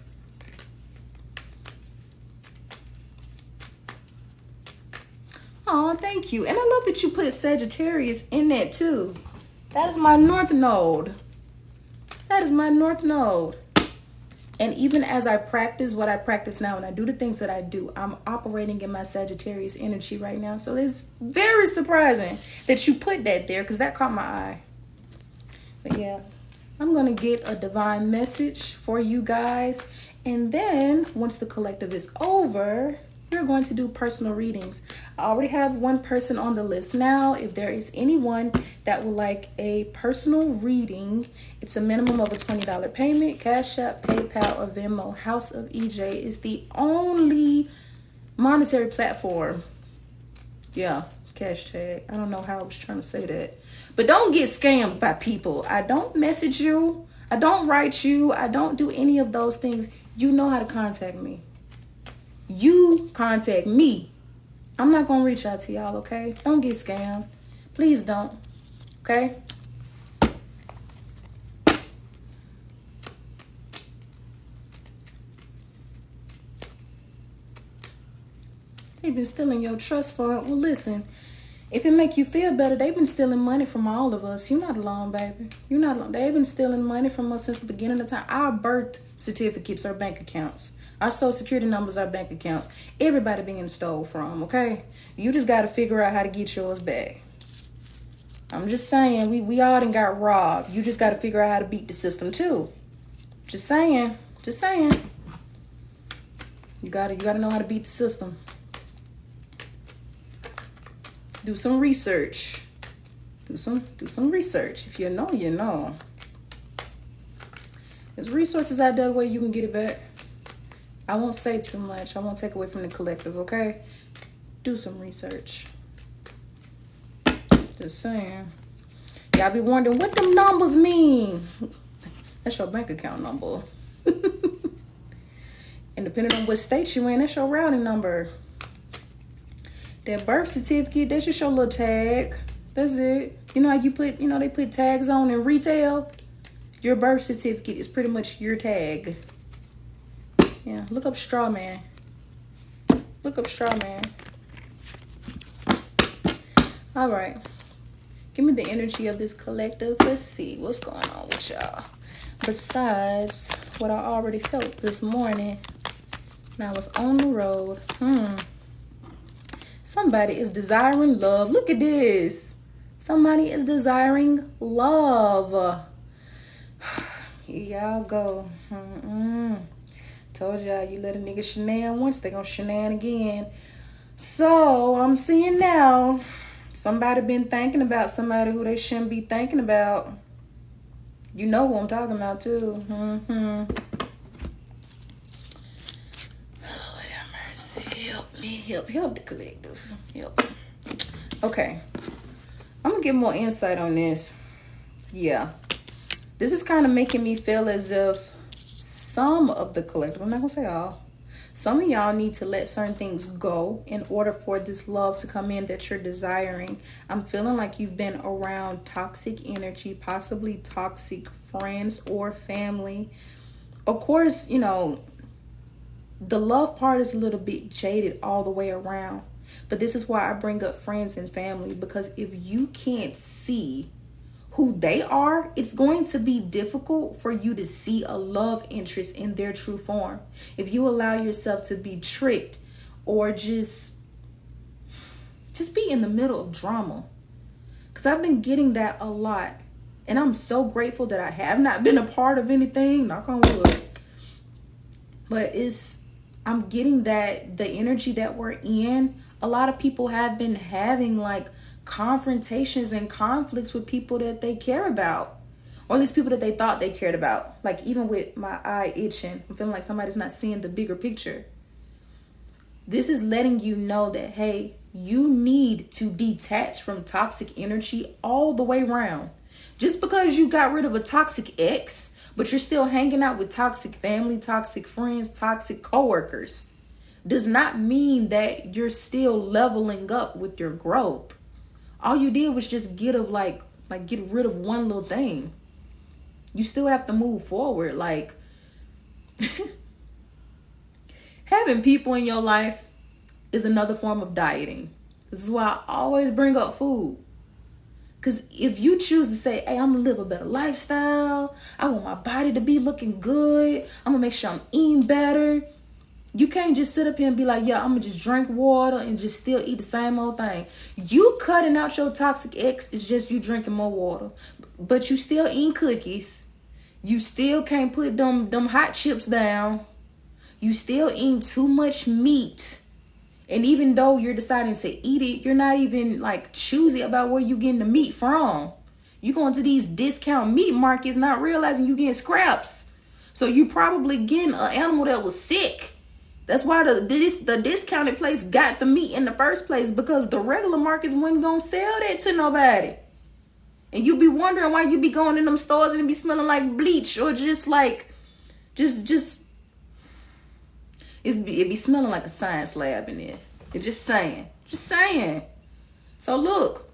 Oh, thank you. And I love that you put Sagittarius in that too. That is my North Node. And even as I practice what I practice now and I do the things that I do, I'm operating in my Sagittarius energy right now. So it's very surprising that you put that there because that caught my eye. But yeah, I'm going to get a divine message for you guys. And then once the collective is over, we're going to do personal readings. I already have one person on the list now. If there is anyone that would like a personal reading, it's a minimum of a $20 payment. Cash App, PayPal, or Venmo. House of EJ is the only monetary platform. Yeah, hashtag. I don't know how I was trying to say that. But don't get scammed by people. I don't message you. I don't write you. I don't do any of those things. You know how to contact me. You contact me. I'm not going to reach out to y'all, okay? Don't get scammed. Please don't, okay? They've been stealing your trust fund. Well, listen, if it make you feel better, they've been stealing money from all of us. You're not alone, baby. You're not alone. They've been stealing money from us since the beginning of time. Our birth certificates are bank accounts. Our social security numbers are bank accounts. Everybody being stole from, okay? You just got to figure out how to get yours back. I'm just saying, we all done got robbed. You just got to figure out how to beat the system too. Just saying. You gotta know how to beat the system. Do some research. Do some research. If you know, you know. There's resources out there where you can get it back. I won't say too much. I won't take away from the collective, okay? Do some research. Just saying. Y'all be wondering what them numbers mean. That's your bank account number. And depending on what state you in, that's your routing number. That birth certificate, that's just your little tag. That's it. You know how you put, they put tags on in retail? Your birth certificate is pretty much your tag. Yeah, look up straw man. Look up straw man. All right. Give me the energy of this collective. Let's see what's going on with y'all. Besides what I already felt this morning when I was on the road. Somebody is desiring love. Look at this. Somebody is desiring love. Here y'all go. Told y'all, you let a nigga shenan once, they gonna shenan again. So I'm seeing now, somebody been thinking about somebody who they shouldn't be thinking about. You know who I'm talking about too. Lord have mercy. Help me. Help the collective. Help. Okay. I'm gonna give more insight on this. Yeah. This is kind of making me feel as if some of the collective, I'm not gonna say all, some of y'all need to let certain things go in order for this love to come in that you're desiring. I'm feeling like you've been around toxic energy, possibly toxic friends or family. Of course, the love part is a little bit jaded all the way around. But this is why I bring up friends and family, because if you can't see who they are, it's going to be difficult for you to see a love interest in their true form. If you allow yourself to be tricked or just be in the middle of drama. Because I've been getting that a lot. And I'm so grateful that I have not been a part of anything, knock on wood. But I'm getting that the energy that we're in, a lot of people have been having like confrontations and conflicts with people that they care about, or at least people that they thought they cared about. Like even with my eye itching, I'm feeling like somebody's not seeing the bigger picture. This is letting you know that, hey, you need to detach from toxic energy all the way around. Just because you got rid of a toxic ex, but you're still hanging out with toxic family, toxic friends, toxic coworkers, does not mean that you're still leveling up with your growth. All you did was just get rid of one little thing. You still have to move forward. Like having people in your life is another form of dieting. This is why I always bring up food. Because if you choose to say, hey, I'm going to live a better lifestyle, I want my body to be looking good, I'm going to make sure I'm eating better. You can't just sit up here and be like, yeah, I'm going to just drink water and just still eat the same old thing. You cutting out your toxic ex is just you drinking more water. But you still eating cookies. You still can't put them hot chips down. You still eating too much meat. And even though you're deciding to eat it, you're not even like choosy about where you getting the meat from. You going to these discount meat markets not realizing you getting scraps. So you probably getting an animal that was sick. That's why the discounted place got the meat in the first place, because the regular markets wasn't gonna sell that to nobody. And you be wondering why you be going in them stores and it be smelling like bleach, or just like it be smelling like a science lab in there. It's just saying. So look,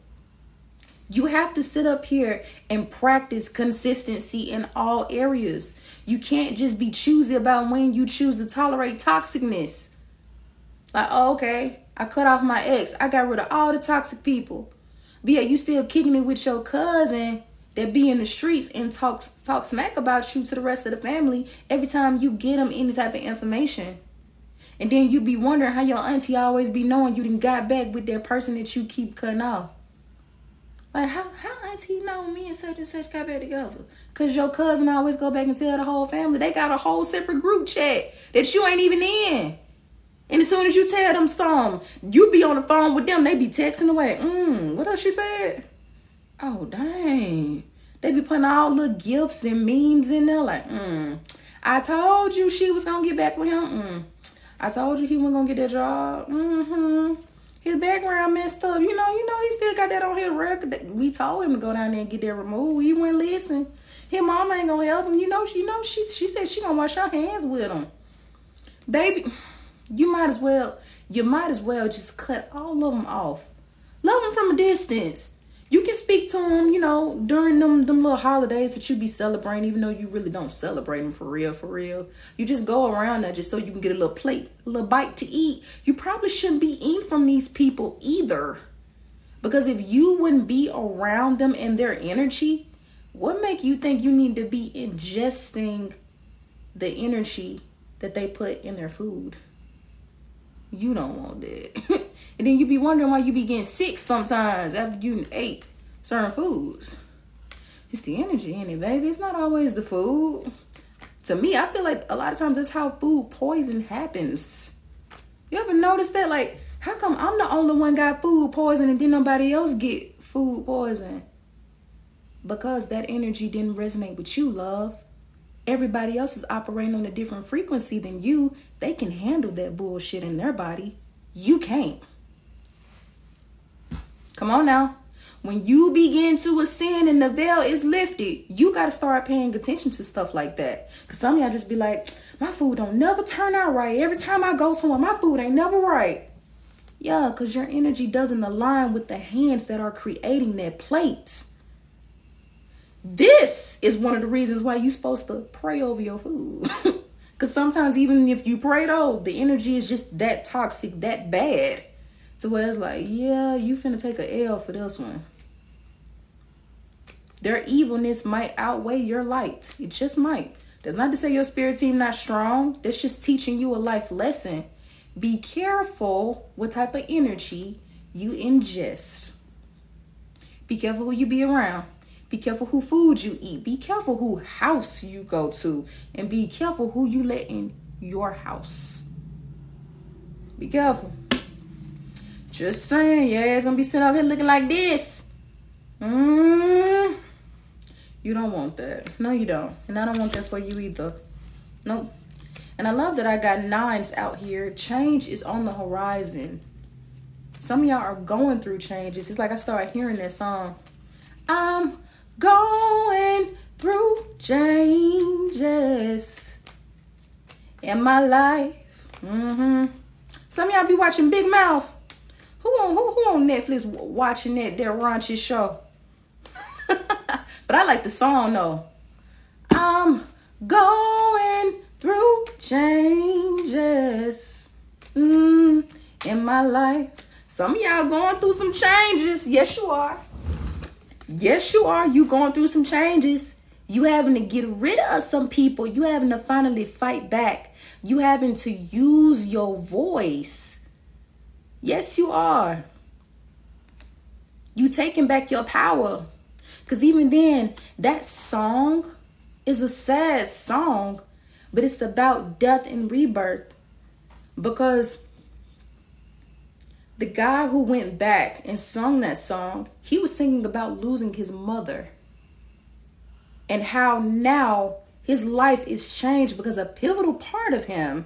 you have to sit up here and practice consistency in all areas. You can't just be choosy about when you choose to tolerate toxicness. Like, oh, okay, I cut off my ex. I got rid of all the toxic people. But yeah, you still kicking it with your cousin that be in the streets and talk smack about you to the rest of the family every time you get them any type of information. And then you be wondering how your auntie always be knowing you done got back with that person that you keep cutting off. Like, how auntie know me and such got back together? Because your cousin always go back and tell the whole family. They got a whole separate group chat that you ain't even in. And as soon as you tell them something, you be on the phone with them. They be texting away. What else she said? Oh, dang. They be putting all little gifts and memes in there. Like, I told you she was going to get back with him. I told you he wasn't going to get that job. His background messed up. You know, he still got that on his record. We told him to go down there and get that removed. He wouldn't listen. His mama ain't gonna help him. She said she gonna wash her hands with him. Baby, you might as well just cut all of them off. Love them from a distance. You can speak to them, during them little holidays that you be celebrating, even though you really don't celebrate them for real, for real. You just go around there just so you can get a little plate, a little bite to eat. You probably shouldn't be eating from these people either. Because if you wouldn't be around them and their energy, what make you think you need to be ingesting the energy that they put in their food? You don't want that. And then you be wondering why you be getting sick sometimes after you ate certain foods. It's the energy in it, baby. It's not always the food. To me, I feel like a lot of times that's how food poison happens. You ever notice that? Like, how come I'm the only one got food poison and then nobody else get food poison? Because that energy didn't resonate with you, love. Everybody else is operating on a different frequency than you. They can handle that bullshit in their body. You can't. Come on now. When you begin to ascend and the veil is lifted, you got to start paying attention to stuff like that. Because some of y'all just be like, my food don't never turn out right. Every time I go somewhere, my food ain't never right. Yeah, because your energy doesn't align with the hands that are creating that plate. This is one of the reasons why you're supposed to pray over your food. Because sometimes even if you pray though, the energy is just that toxic, that bad. To where it's like, yeah, you finna take a L for this one. Their evilness might outweigh your light. It just might. That's not to say your spirit team not strong. That's just teaching you a life lesson. Be careful what type of energy you ingest. Be careful who you be around. Be careful who food you eat. Be careful who house you go to. And be careful who you let in your house. Be careful. Just saying, yeah, it's gonna be sitting up here looking like this. You don't want that. No, you don't. And I don't want that for you either. Nope. And I love that I got 9s out here. Change is on the horizon. Some of y'all are going through changes. It's like I started hearing that song. I'm going through changes in my life. Some of y'all be watching Big Mouth. Who on Netflix watching that raunchy show? But I like the song though. I'm going through changes in my life. Some of y'all going through some changes. Yes, you are. Yes, you are. You going through some changes. You having to get rid of some people. You having to finally fight back. You having to use your voice. Yes, you are. You taking back your power. Because even then, that song is a sad song, but it's about death and rebirth. Because the guy who went back and sung that song, he was singing about losing his mother. And how now his life is changed because a pivotal part of him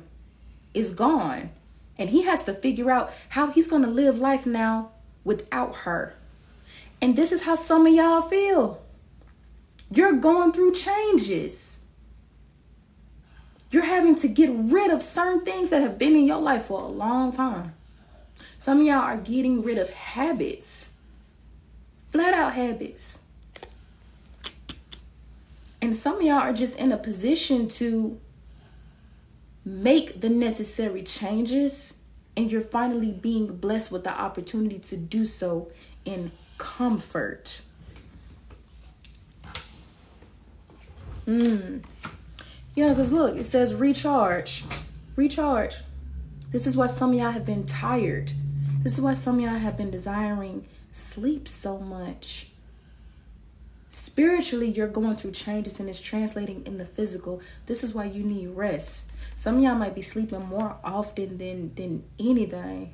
is gone. And he has to figure out how he's going to live life now without her. And this is how some of y'all feel. You're going through changes. You're having to get rid of certain things that have been in your life for a long time. Some of y'all are getting rid of habits. Flat out habits. And some of y'all are just in a position to make the necessary changes, and you're finally being blessed with the opportunity to do so in comfort. Yeah, because look, it says recharge. Recharge. This is why some of y'all have been tired. This is why some of y'all have been desiring sleep so much. Spiritually, you're going through changes and it's translating in the physical. This is why you need rest. Some of y'all might be sleeping more often than anything.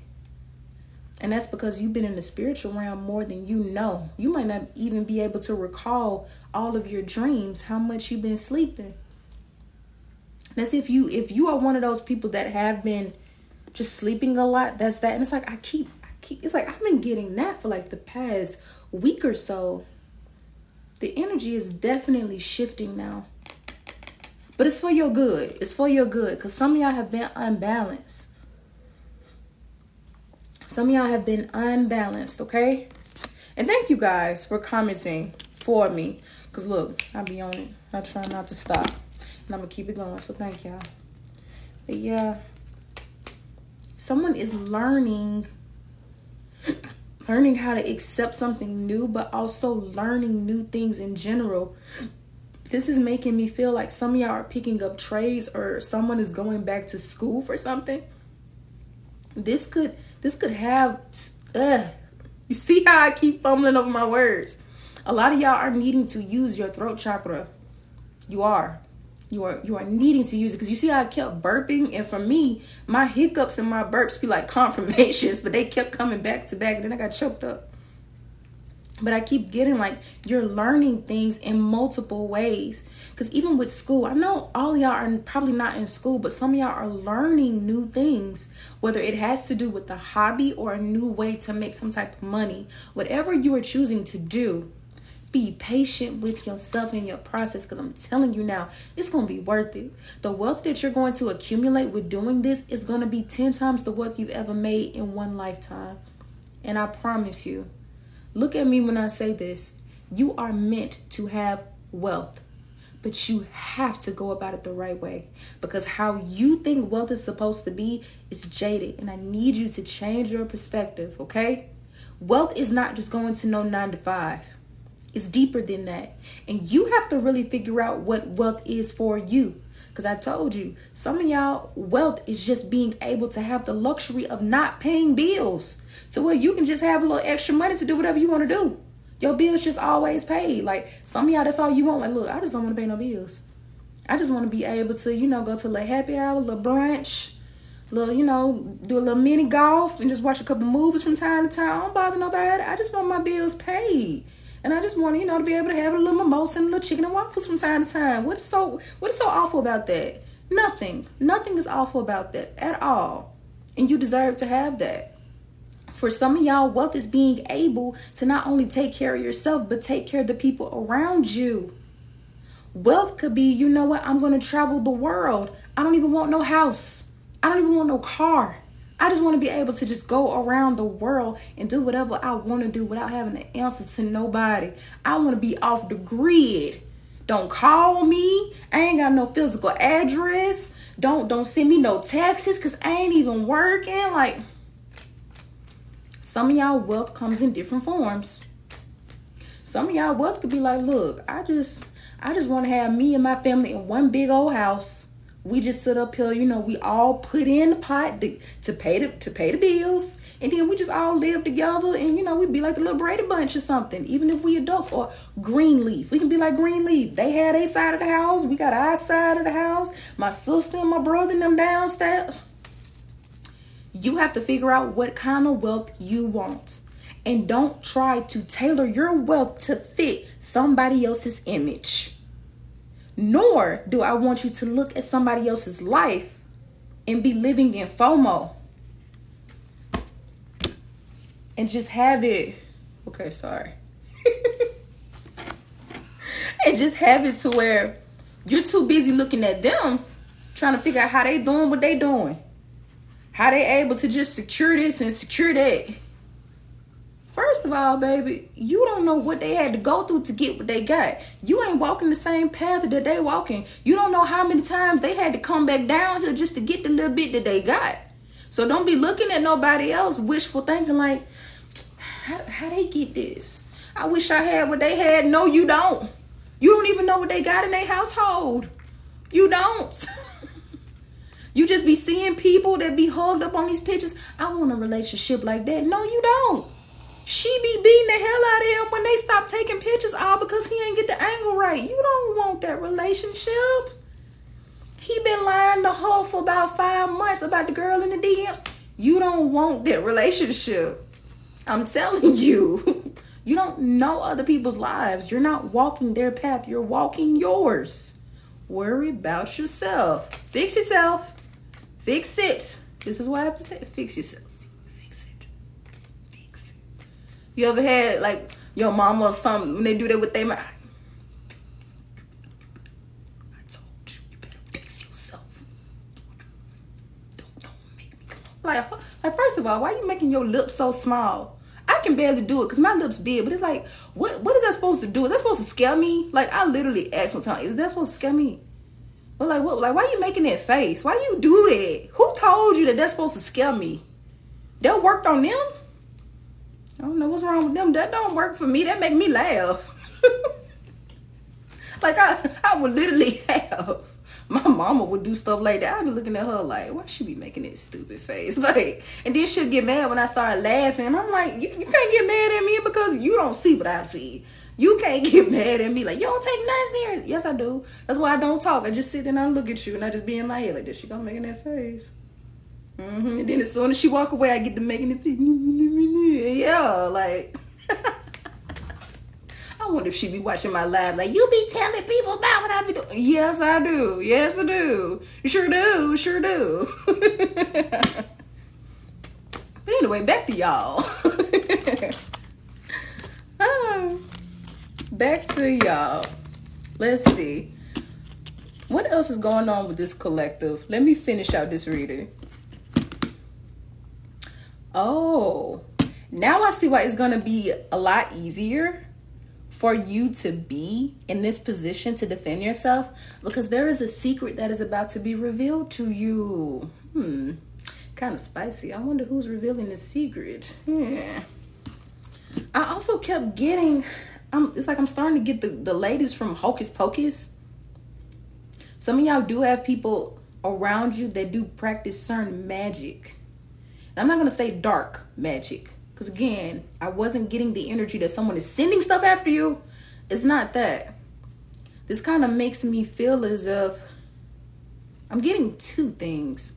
And that's because you've been in the spiritual realm more than you know. You might not even be able to recall all of your dreams, how much you've been sleeping. That's if you are one of those people that have been just sleeping a lot, that's that. And it's like, I keep It's like I've been getting that for like the past week or so. The energy is definitely shifting now. But it's for your good. It's for your good. Because some of y'all have been unbalanced. Some of y'all have been unbalanced, okay? And thank you guys for commenting for me. Because look, I be on it. I try not to stop. And I'm going to keep it going. So thank y'all. But yeah. Someone is learning how to accept something new, but also learning new things in general. This is making me feel like some of y'all are picking up trades, or someone is going back to school for something. This could have, you see how I keep fumbling over my words? A lot of y'all are needing to use your throat chakra. You are needing to use it, because you see how I kept burping, and for me, my hiccups and my burps be like confirmations, but they kept coming back to back, and then I got choked up. But I keep getting like, you're learning things in multiple ways. Because even with school, I know all y'all are probably not in school, but some of y'all are learning new things, whether it has to do with a hobby or a new way to make some type of money. Whatever you are choosing to do, be patient with yourself and your process, because I'm telling you now, it's going to be worth it. The wealth that you're going to accumulate with doing this is going to be 10 times the wealth you've ever made in one lifetime. And I promise you, look at me when I say this. You are meant to have wealth, but you have to go about it the right way, because how you think wealth is supposed to be is jaded. And I need you to change your perspective, okay? Wealth is not just going to no 9 to 5. It's deeper than that. And you have to really figure out what wealth is for you. Because I told you, some of y'all, wealth is just being able to have the luxury of not paying bills, to where you can just have a little extra money to do whatever you want to do. Your bills just always paid. Like some of y'all, that's all you want. Like, look, I just don't want to pay no bills. I just want to be able to, go to a little happy hour, a little brunch, little, do a little mini golf and just watch a couple movies from time to time. I don't bother nobody. I just want my bills paid. And I just want, to be able to have a little mimosa and a little chicken and waffles from time to time. What's so awful about that? Nothing. Nothing is awful about that at all. And you deserve to have that. For some of y'all, wealth is being able to not only take care of yourself, but take care of the people around you. Wealth could be, you know what? I'm going to travel the world. I don't even want no house. I don't even want no car. I just want to be able to just go around the world and do whatever I want to do without having to answer to nobody. I want to be off the grid. Don't call me. I ain't got no physical address. Don't send me no taxes, because I ain't even working. Like, some of y'all wealth comes in different forms. Some of y'all wealth could be like, look, I just want to have me and my family in one big old house. We just sit up here, we all put in the pot to pay the bills. And then we just all live together, and, we be like the little Brady Bunch or something, even if we adults. Or Greenleaf. We can be like Greenleaf. They had their side of the house. We got our side of the house. My sister and my brother and them downstairs. You have to figure out what kind of wealth you want. And don't try to tailor your wealth to fit somebody else's image. Nor do I want you to look at somebody else's life and be living in FOMO. And just have it. Okay, sorry. And just have it to where you're too busy looking at them, trying to figure out how they doing what they doing. How they able to just secure this and secure that. First of all, baby, you don't know what they had to go through to get what they got. You ain't walking the same path that they walking. You don't know how many times they had to come back down here just to get the little bit that they got. So don't be looking at nobody else wishful thinking like, how they get this? I wish I had what they had. No, you don't. You don't even know what they got in their household. You don't. You just be seeing people that be hugged up on these pictures. I want a relationship like that. No, you don't. She be beating the hell out of him when they stop taking pictures, all because he ain't get the angle right. You don't want that relationship. He been lying to her for about 5 months about the girl in the DMs. You don't want that relationship. I'm telling you. You don't know other people's lives. You're not walking their path. You're walking yours. Worry about yourself. Fix yourself. Fix it. This is what I have to say. Fix yourself. Fix it. You ever had like your mama or something when they do that with their mouth? I told you, you better fix yourself. Don't make me come on. Like first of all, why are you making your lips so small? I can barely do it because my lips big, but it's like, what is that supposed to do? Is that supposed to scare me? Like, I literally asked one time, is that supposed to scare me? But like, what? Like, why are you making that face? Why you do that? Who told you that that's supposed to scare me? That worked on them? I don't know what's wrong with them. That don't work for me. That make me laugh. Like, I would literally have, my mama would do stuff like that. I'd be looking at her like, why she be making that stupid face? Like, and then she'll get mad when I start laughing. And I'm like, you can't get mad at me because you don't see what I see. You can't get mad at me like, you don't take nothing serious. Yes, I do. That's why I don't talk. I just sit there and I look at you and I just be in my head like this. She gonna making that face. And then as soon as she walk away, I get to making it. Yeah, like. I wonder if she be watching my live like, you be telling people about what I be doing. Yes, I do. Yes, I do. You sure do. Sure do. But anyway, back to y'all. Back to y'all. Let's see. What else is going on with this collective? Let me finish out this reading. Oh, now I see why it's going to be a lot easier for you to be in this position to defend yourself, because there is a secret that is about to be revealed to you. Kind of spicy. I wonder who's revealing the secret. I also kept getting, it's like I'm starting to get the ladies from Hocus Pocus. Some of y'all do have people around you that do practice certain magic. And I'm not going to say dark magic, because again, I wasn't getting the energy that someone is sending stuff after you. It's not that. This kind of makes me feel as if I'm getting two things.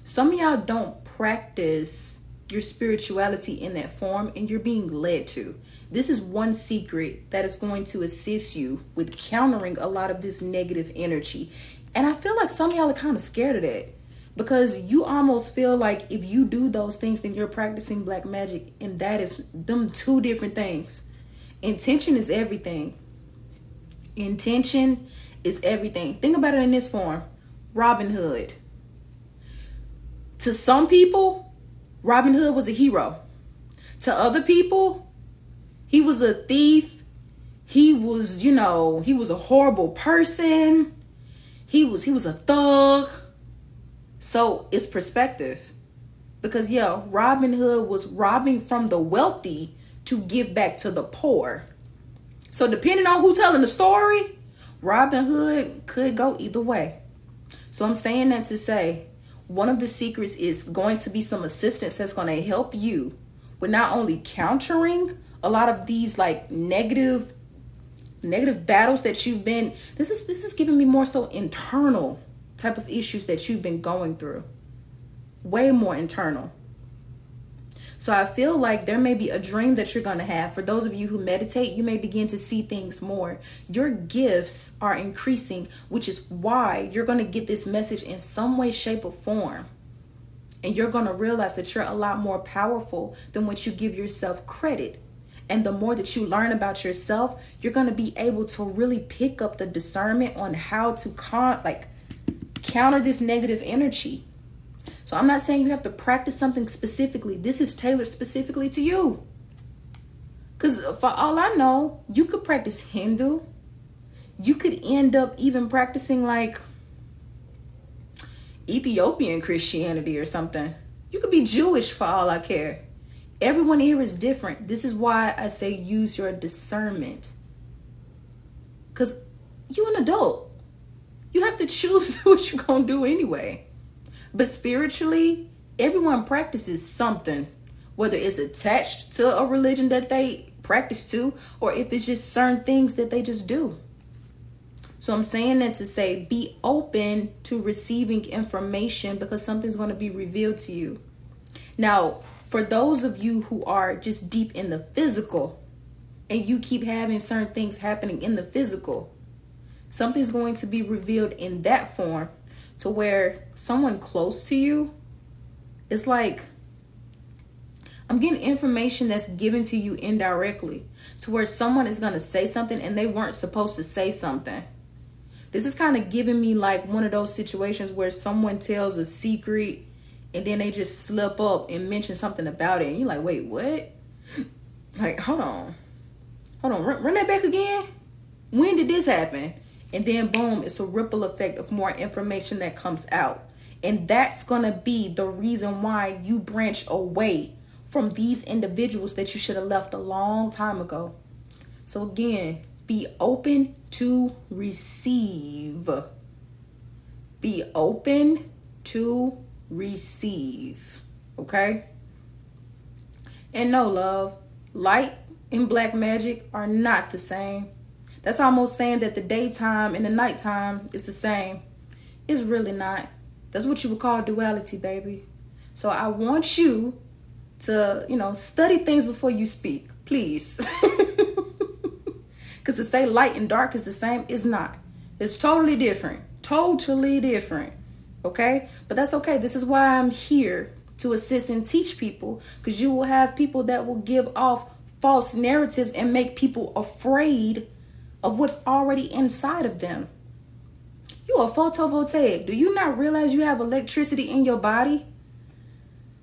Some of y'all don't practice your spirituality in that form, and you're being led to. This is one secret that is going to assist you with countering a lot of this negative energy. And I feel like some of y'all are kind of scared of that, because you almost feel like if you do those things, then you're practicing black magic. And that is them two different things. Intention is everything. Intention is everything. Think about it in this form. Robin Hood. To some people, Robin Hood was a hero. To other people, he was a thief. He was, he was a horrible person. He was a thug. So it's perspective, because Robin Hood was robbing from the wealthy to give back to the poor. So depending on who's telling the story, Robin Hood could go either way. So I'm saying that to say, one of the secrets is going to be some assistance that's going to help you with not only countering a lot of these like negative battles that you've been, this is giving me more so internal type of issues that you've been going through. Way more internal. So I feel like there may be a dream that you're going to have. For those of you who meditate, you may begin to see things more. Your gifts are increasing, which is why you're going to get this message in some way, shape, or form. And you're going to realize that you're a lot more powerful than what you give yourself credit. And the more that you learn about yourself, you're going to be able to really pick up the discernment on how to counter this negative energy. So I'm not saying you have to practice something specifically. This is tailored specifically to you. Because for all I know, you could practice Hindu. You could end up even practicing like Ethiopian Christianity or something. You could be Jewish for all I care. Everyone here is different. This is why I say use your discernment. Because you're an adult. You have to choose what you're going to do anyway. But spiritually, everyone practices something, whether it's attached to a religion that they practice to, or if it's just certain things that they just do. So I'm saying that to say, be open to receiving information, because something's going to be revealed to you. Now, for those of you who are just deep in the physical and you keep having certain things happening in the physical, something's going to be revealed in that form, to where someone close to you is like I'm getting information that's given to you indirectly, to where someone is going to say something and they weren't supposed to say something. This is kind of giving me like one of those situations where someone tells a secret and then they just slip up and mention something about it. And you're like, wait, what? Like, hold on, run that back again. When did this happen? And then boom, it's a ripple effect of more information that comes out. And that's going to be the reason why you branch away from these individuals that you should have left a long time ago. So again, be open to receive. Be open to receive. Okay? And no, love, light and black magic are not the same. That's almost saying that the daytime and the nighttime is the same. It's really not. That's what you would call duality, baby. So I want you to, study things before you speak, please. Because to say light and dark is the same is not. It's totally different. Totally different. Okay? But that's okay. This is why I'm here, to assist and teach people, because you will have people that will give off false narratives and make people afraid of what's already inside of them. You are photovoltaic. Do you not realize you have electricity in your body?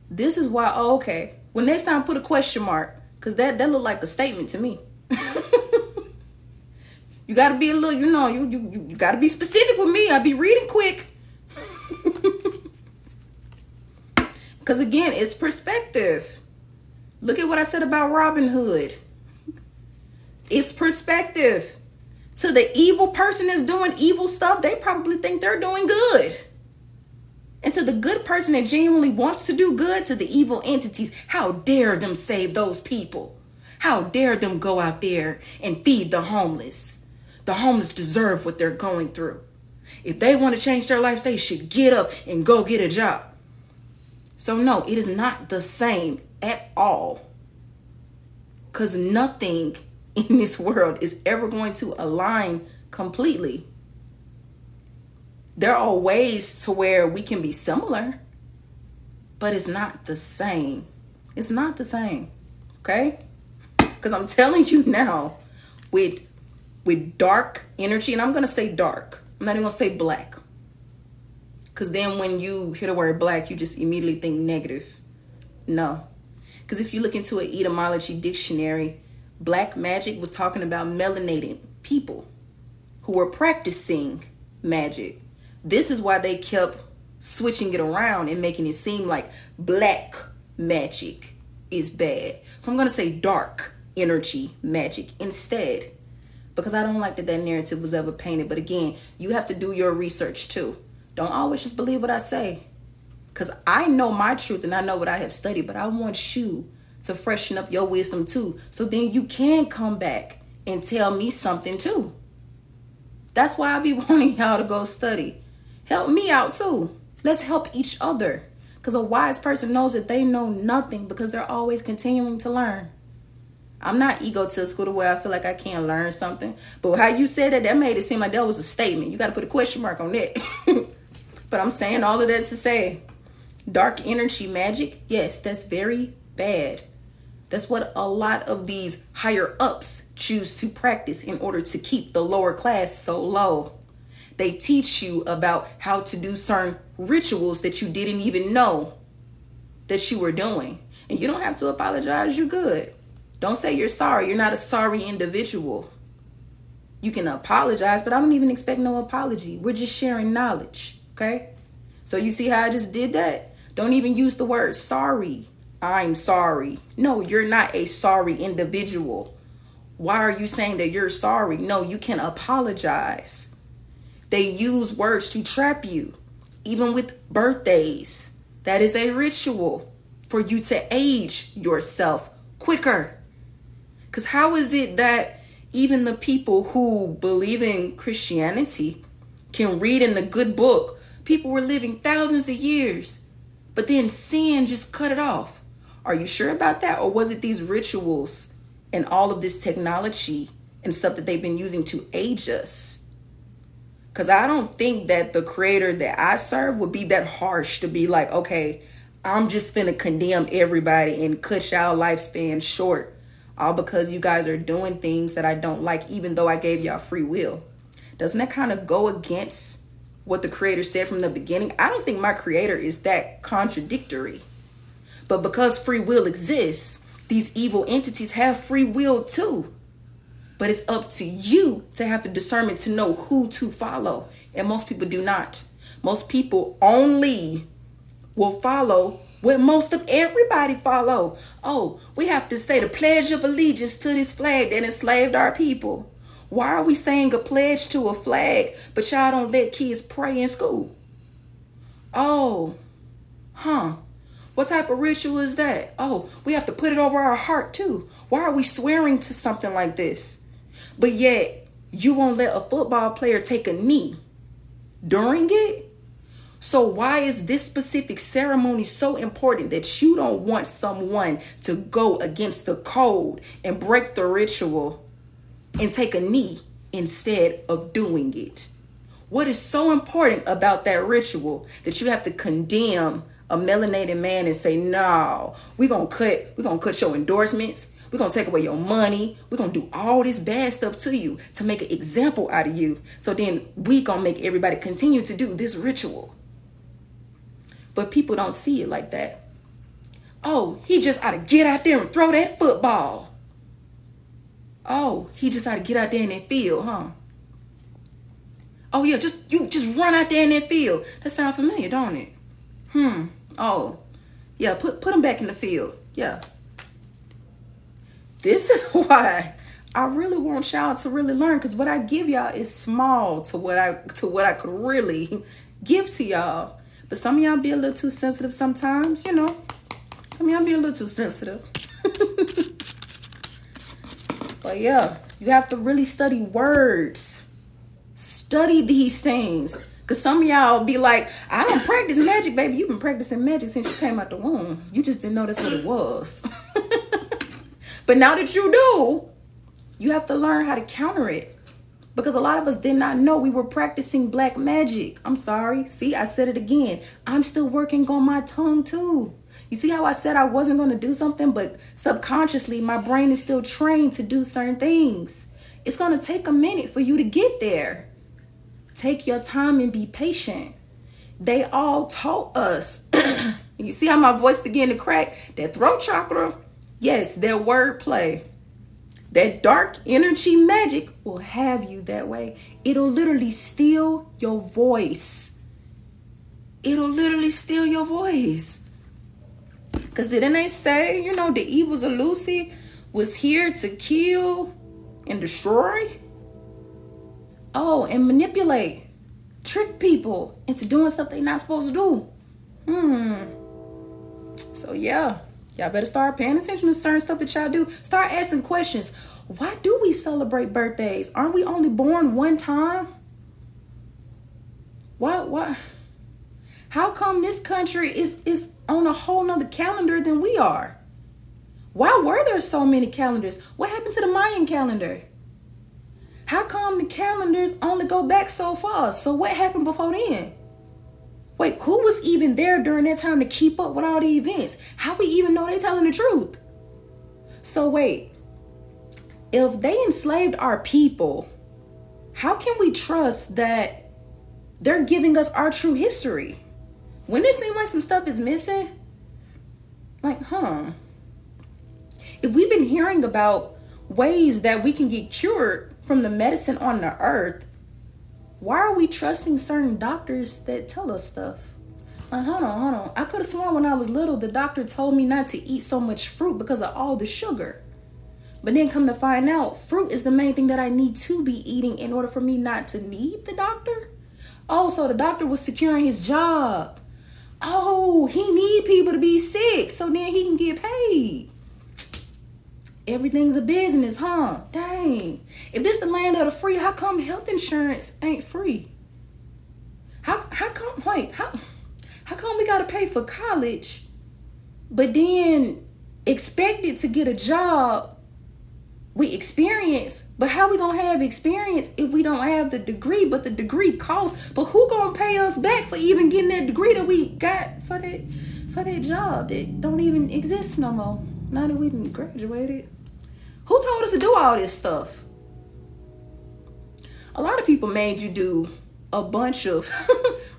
This is why, okay. When next time, put a question mark, because that looked like a statement to me. You got to be a little, you got to be specific with me. I'll be reading quick. Because again, it's perspective. Look at what I said about Robin Hood. It's perspective. To the evil person that's doing evil stuff, they probably think they're doing good. And to the good person that genuinely wants to do good, to the evil entities, how dare them save those people? How dare them go out there and feed the homeless? The homeless deserve what they're going through. If they want to change their lives, they should get up and go get a job. So no, it is not the same at all. Because nothing in this world is ever going to align completely. There are ways to where we can be similar, but it's not the same. It's not the same. Okay? Because I'm telling you now, with dark energy, and I'm going to say dark. I'm not even going to say black. Because then when you hear the word black, you just immediately think negative. No. Because if you look into an etymology dictionary, black magic was talking about melanated people who were practicing magic. This is why they kept switching it around and making it seem like black magic is bad. So I'm going to say dark energy magic instead, because I don't like that narrative was ever painted. But again, you have to do your research too. Don't always just believe what I say, because I know my truth and I know what I have studied, but I want you to freshen up your wisdom too. So then you can come back and tell me something too. That's why I be wanting y'all to go study. Help me out too. Let's help each other. Because a wise person knows that they know nothing, because they're always continuing to learn. I'm not egotistical to where I feel like I can't learn something. But how you said that made it seem like that was a statement. You got to put a question mark on that. But I'm saying all of that to say, dark energy magic, yes, that's very bad. That's what a lot of these higher ups choose to practice in order to keep the lower class so low. They teach you about how to do certain rituals that you didn't even know that you were doing. And you don't have to apologize. You're good. Don't say you're sorry. You're not a sorry individual. You can apologize, but I don't even expect no apology. We're just sharing knowledge. Okay? So you see how I just did that? Don't even use the word sorry. I'm sorry. No, you're not a sorry individual. Why are you saying that you're sorry? No, you can apologize. They use words to trap you. Even with birthdays, that is a ritual for you to age yourself quicker. Because how is it that even the people who believe in Christianity can read in the good book, people were living thousands of years, but then sin just cut it off? Are you sure about that? Or was it these rituals and all of this technology and stuff that they've been using to age us? Because I don't think that the creator that I serve would be that harsh to be like, okay, I'm just finna condemn everybody and cut y'all lifespan short, all because you guys are doing things that I don't like, even though I gave y'all free will. Doesn't that kind of go against what the creator said from the beginning? I don't think my creator is that contradictory. But because free will exists, these evil entities have free will too. But it's up to you to have the discernment to know who to follow. And most people do not. Most people only will follow what most of everybody follow. Oh, we have to say the Pledge of Allegiance to this flag that enslaved our people. Why are we saying a pledge to a flag, but y'all don't let kids pray in school? Oh, what type of ritual is that? Oh, we have to put it over our heart too. Why are we swearing to something like this? But yet, you won't let a football player take a knee during it? So why is this specific ceremony so important that you don't want someone to go against the code and break the ritual and take a knee instead of doing it? What is so important about that ritual that you have to condemn a melanated man and say, no, we're gonna cut your endorsements, we're gonna take away your money, we're gonna do all this bad stuff to you to make an example out of you, so then we gonna make everybody continue to do this ritual? But people don't see it like that. Oh, he just ought to get out there and throw that football. Oh, he just ought to get out there in that field, huh? Oh yeah, you just run out there in that field. That sounds familiar, don't it? Oh, yeah, put him back in the field. Yeah. This is why I really want y'all to really learn, because what I give y'all is small to what I could really give to y'all. But some of y'all be a little too sensitive sometimes, you know. Some of y'all be a little too sensitive. But yeah, you have to really study words. Study these things. Because some of y'all be like, I don't practice magic, baby. You've been practicing magic since you came out the womb. You just didn't know that's what it was. But now that you do, you have to learn how to counter it. Because a lot of us did not know we were practicing black magic. I'm sorry. See, I said it again. I'm still working on my tongue too. You see how I said I wasn't going to do something, but subconsciously my brain is still trained to do certain things. It's going to take a minute for you to get there. Take your time and be patient. They all taught us. You see how my voice began to crack? That throat chakra, yes, their wordplay. That dark energy magic will have you that way. It'll literally steal your voice. It'll literally steal your voice. Because didn't they say, you know, the evils of Lucy was here to kill and destroy? Oh, and manipulate. Trick people into doing stuff they're not supposed to do. So yeah. Y'all better start paying attention to certain stuff that y'all do. Start asking questions. Why do we celebrate birthdays? Aren't we only born one time? Why? How come this country is on a whole nother calendar than we are? Why were there so many calendars? What happened to the Mayan calendar? How come the calendars only go back so far? So what happened before then? Wait, who was even there during that time to keep up with all the events? How we even know they telling the truth? So wait, if they enslaved our people, how can we trust that they're giving us our true history? When it seems like some stuff is missing, like, if we've been hearing about ways that we can get cured from the medicine on the earth, why are we trusting certain doctors that tell us stuff? Like, hold on. I could have sworn when I was little, the doctor told me not to eat so much fruit because of all the sugar. But then come to find out, fruit is the main thing that I need to be eating in order for me not to need the doctor. Oh, so the doctor was securing his job. Oh, he need people to be sick so then he can get paid. Everything's a business, huh? Dang. If this the land of the free, how come health insurance ain't free? How come we gotta pay for college, but then expected to get a job with experience? But how we gonna have experience if we don't have the degree? But the degree costs. But who gonna pay us back for even getting that degree that we got for for that job that don't even exist no more. Now that we done graduated. Who told us to do all this stuff? A lot of people made you do a bunch of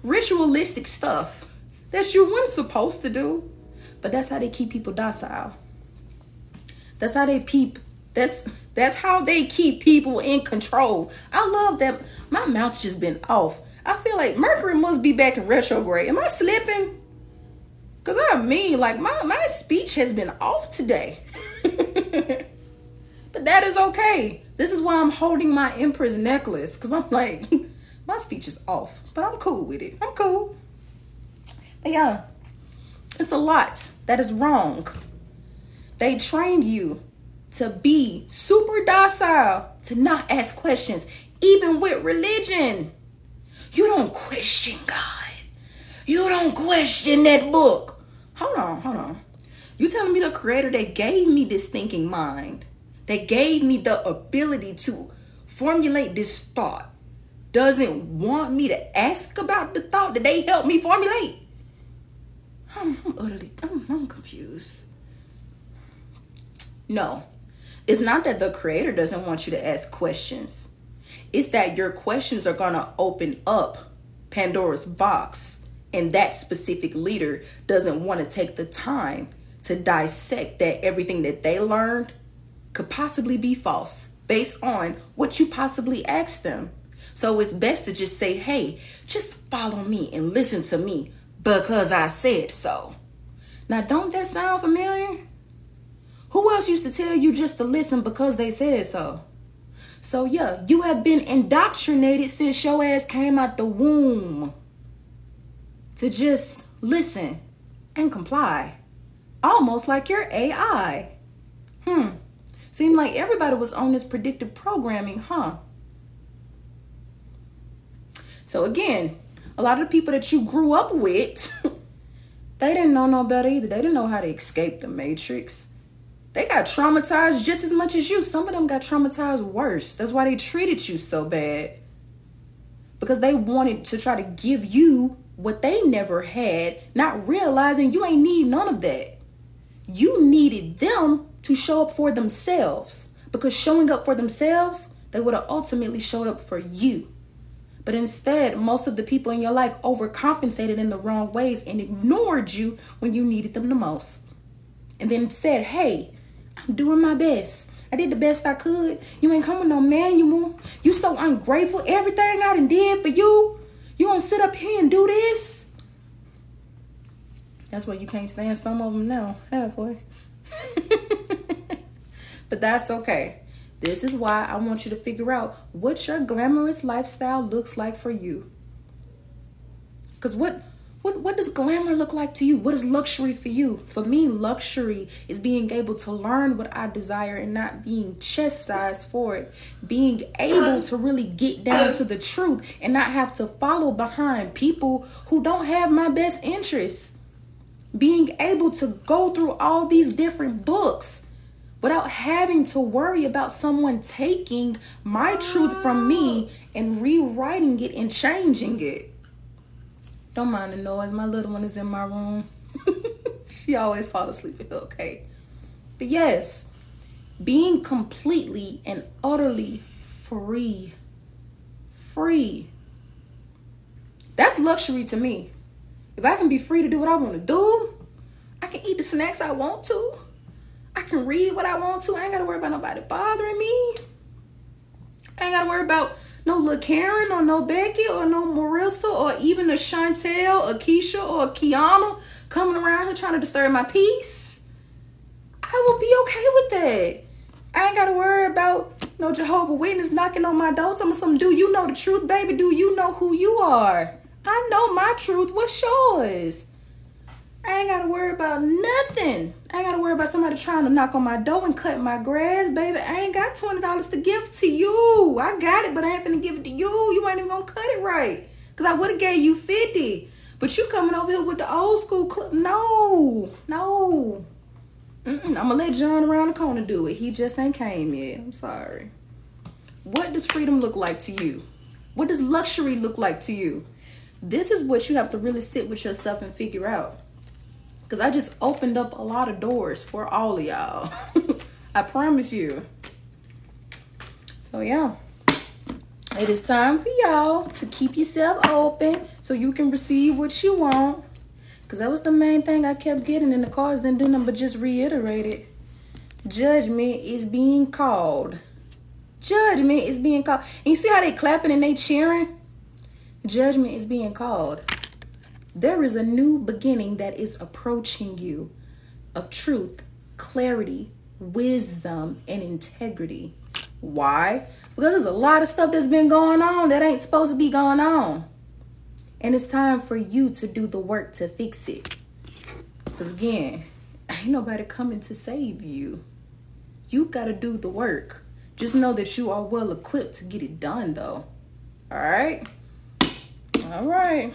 ritualistic stuff that you weren't supposed to do. But that's how they keep people docile. That's how they keep people in control. I love that my mouth's just been off. I feel like Mercury must be back in retrograde. Am I slipping? Because my speech has been off today. But that is okay. This is why I'm holding my Empress necklace. Because I'm like, my speech is off. But I'm cool with it. I'm cool. But yeah, it's a lot that is wrong. They trained you to be super docile, to not ask questions, even with religion. You don't question God. You don't question that book. Hold on. You telling me the creator that gave me this thinking mind, that gave me the ability to formulate this thought, doesn't want me to ask about the thought that they helped me formulate? I'm confused. No, it's not that the creator doesn't want you to ask questions. It's that your questions are going to open up Pandora's box, and that specific leader doesn't want to take the time to dissect that everything that they learned could possibly be false based on what you possibly asked them. So it's best to just say, hey, just follow me and listen to me because I said so. Now, don't that sound familiar? Who else used to tell you just to listen because they said so? So yeah, you have been indoctrinated since your ass came out the womb to just listen and comply. Almost like you're AI. Seemed like everybody was on this predictive programming, huh? So again, a lot of the people that you grew up with, they didn't know no better either. They didn't know how to escape the matrix. They got traumatized just as much as you. Some of them got traumatized worse. That's why they treated you so bad. Because they wanted to try to give you what they never had, not realizing you ain't need none of that. You needed them to show up for themselves. Because showing up for themselves, they would have ultimately showed up for you. But instead, most of the people in your life overcompensated in the wrong ways and ignored you when you needed them the most. And then said, hey, I'm doing my best. I did the best I could. You ain't coming no manual. You so ungrateful. Everything I done did for you. You gonna sit up here and do this? That's why you can't stand some of them now, halfway. But that's okay. This is why I want you to figure out what your glamorous lifestyle looks like for you. Because what does glamour look like to you? What is luxury for you? For me, luxury is being able to learn what I desire and not being chastised for it. Being able to really get down to the truth and not have to follow behind people who don't have my best interests. Being able to go through all these different books without having to worry about someone taking my truth from me and rewriting it and changing it. Don't mind the noise. My little one is in my room. She always falls asleep. Okay. But yes, being completely and utterly free. Free. That's luxury to me. If I can be free to do what I want to do, I can eat the snacks I want to. I can read what I want to. I ain't got to worry about nobody bothering me. I ain't got to worry about no little Karen or no Becky or no Marissa or even a Chantel, a Keisha or a Kiana coming around here trying to disturb my peace. I will be okay with that. I ain't got to worry about no Jehovah Witness knocking on my door. Telling me something, do you know the truth, baby? Do you know who you are? I know my truth. What's yours? I ain't got to worry about nothing. I ain't got to worry about somebody trying to knock on my door and cut my grass, baby. I ain't got $20 to give to you. I got it, but I ain't finna give it to you. You ain't even gonna cut it right. Because I would have gave you 50. But you coming over here with the old school clip. No. I'm going to let John around the corner do it. He just ain't came yet. I'm sorry. What does freedom look like to you? What does luxury look like to you? This is what you have to really sit with yourself and figure out. Because I just opened up a lot of doors for all of y'all. I promise you. So yeah. It is time for y'all to keep yourself open so you can receive what you want. Because that was the main thing I kept getting in the cards. Didn't do nothing but just reiterate it. Judgment is being called. Judgment is being called. And you see how they clapping and they cheering? Judgment is being called. There is a new beginning that is approaching you of truth, clarity, wisdom, and integrity. Why? Because there's a lot of stuff that's been going on that ain't supposed to be going on. And it's time for you to do the work to fix it. Because again, ain't nobody coming to save you. You got to do the work. Just know that you are well equipped to get it done though. All right? All right.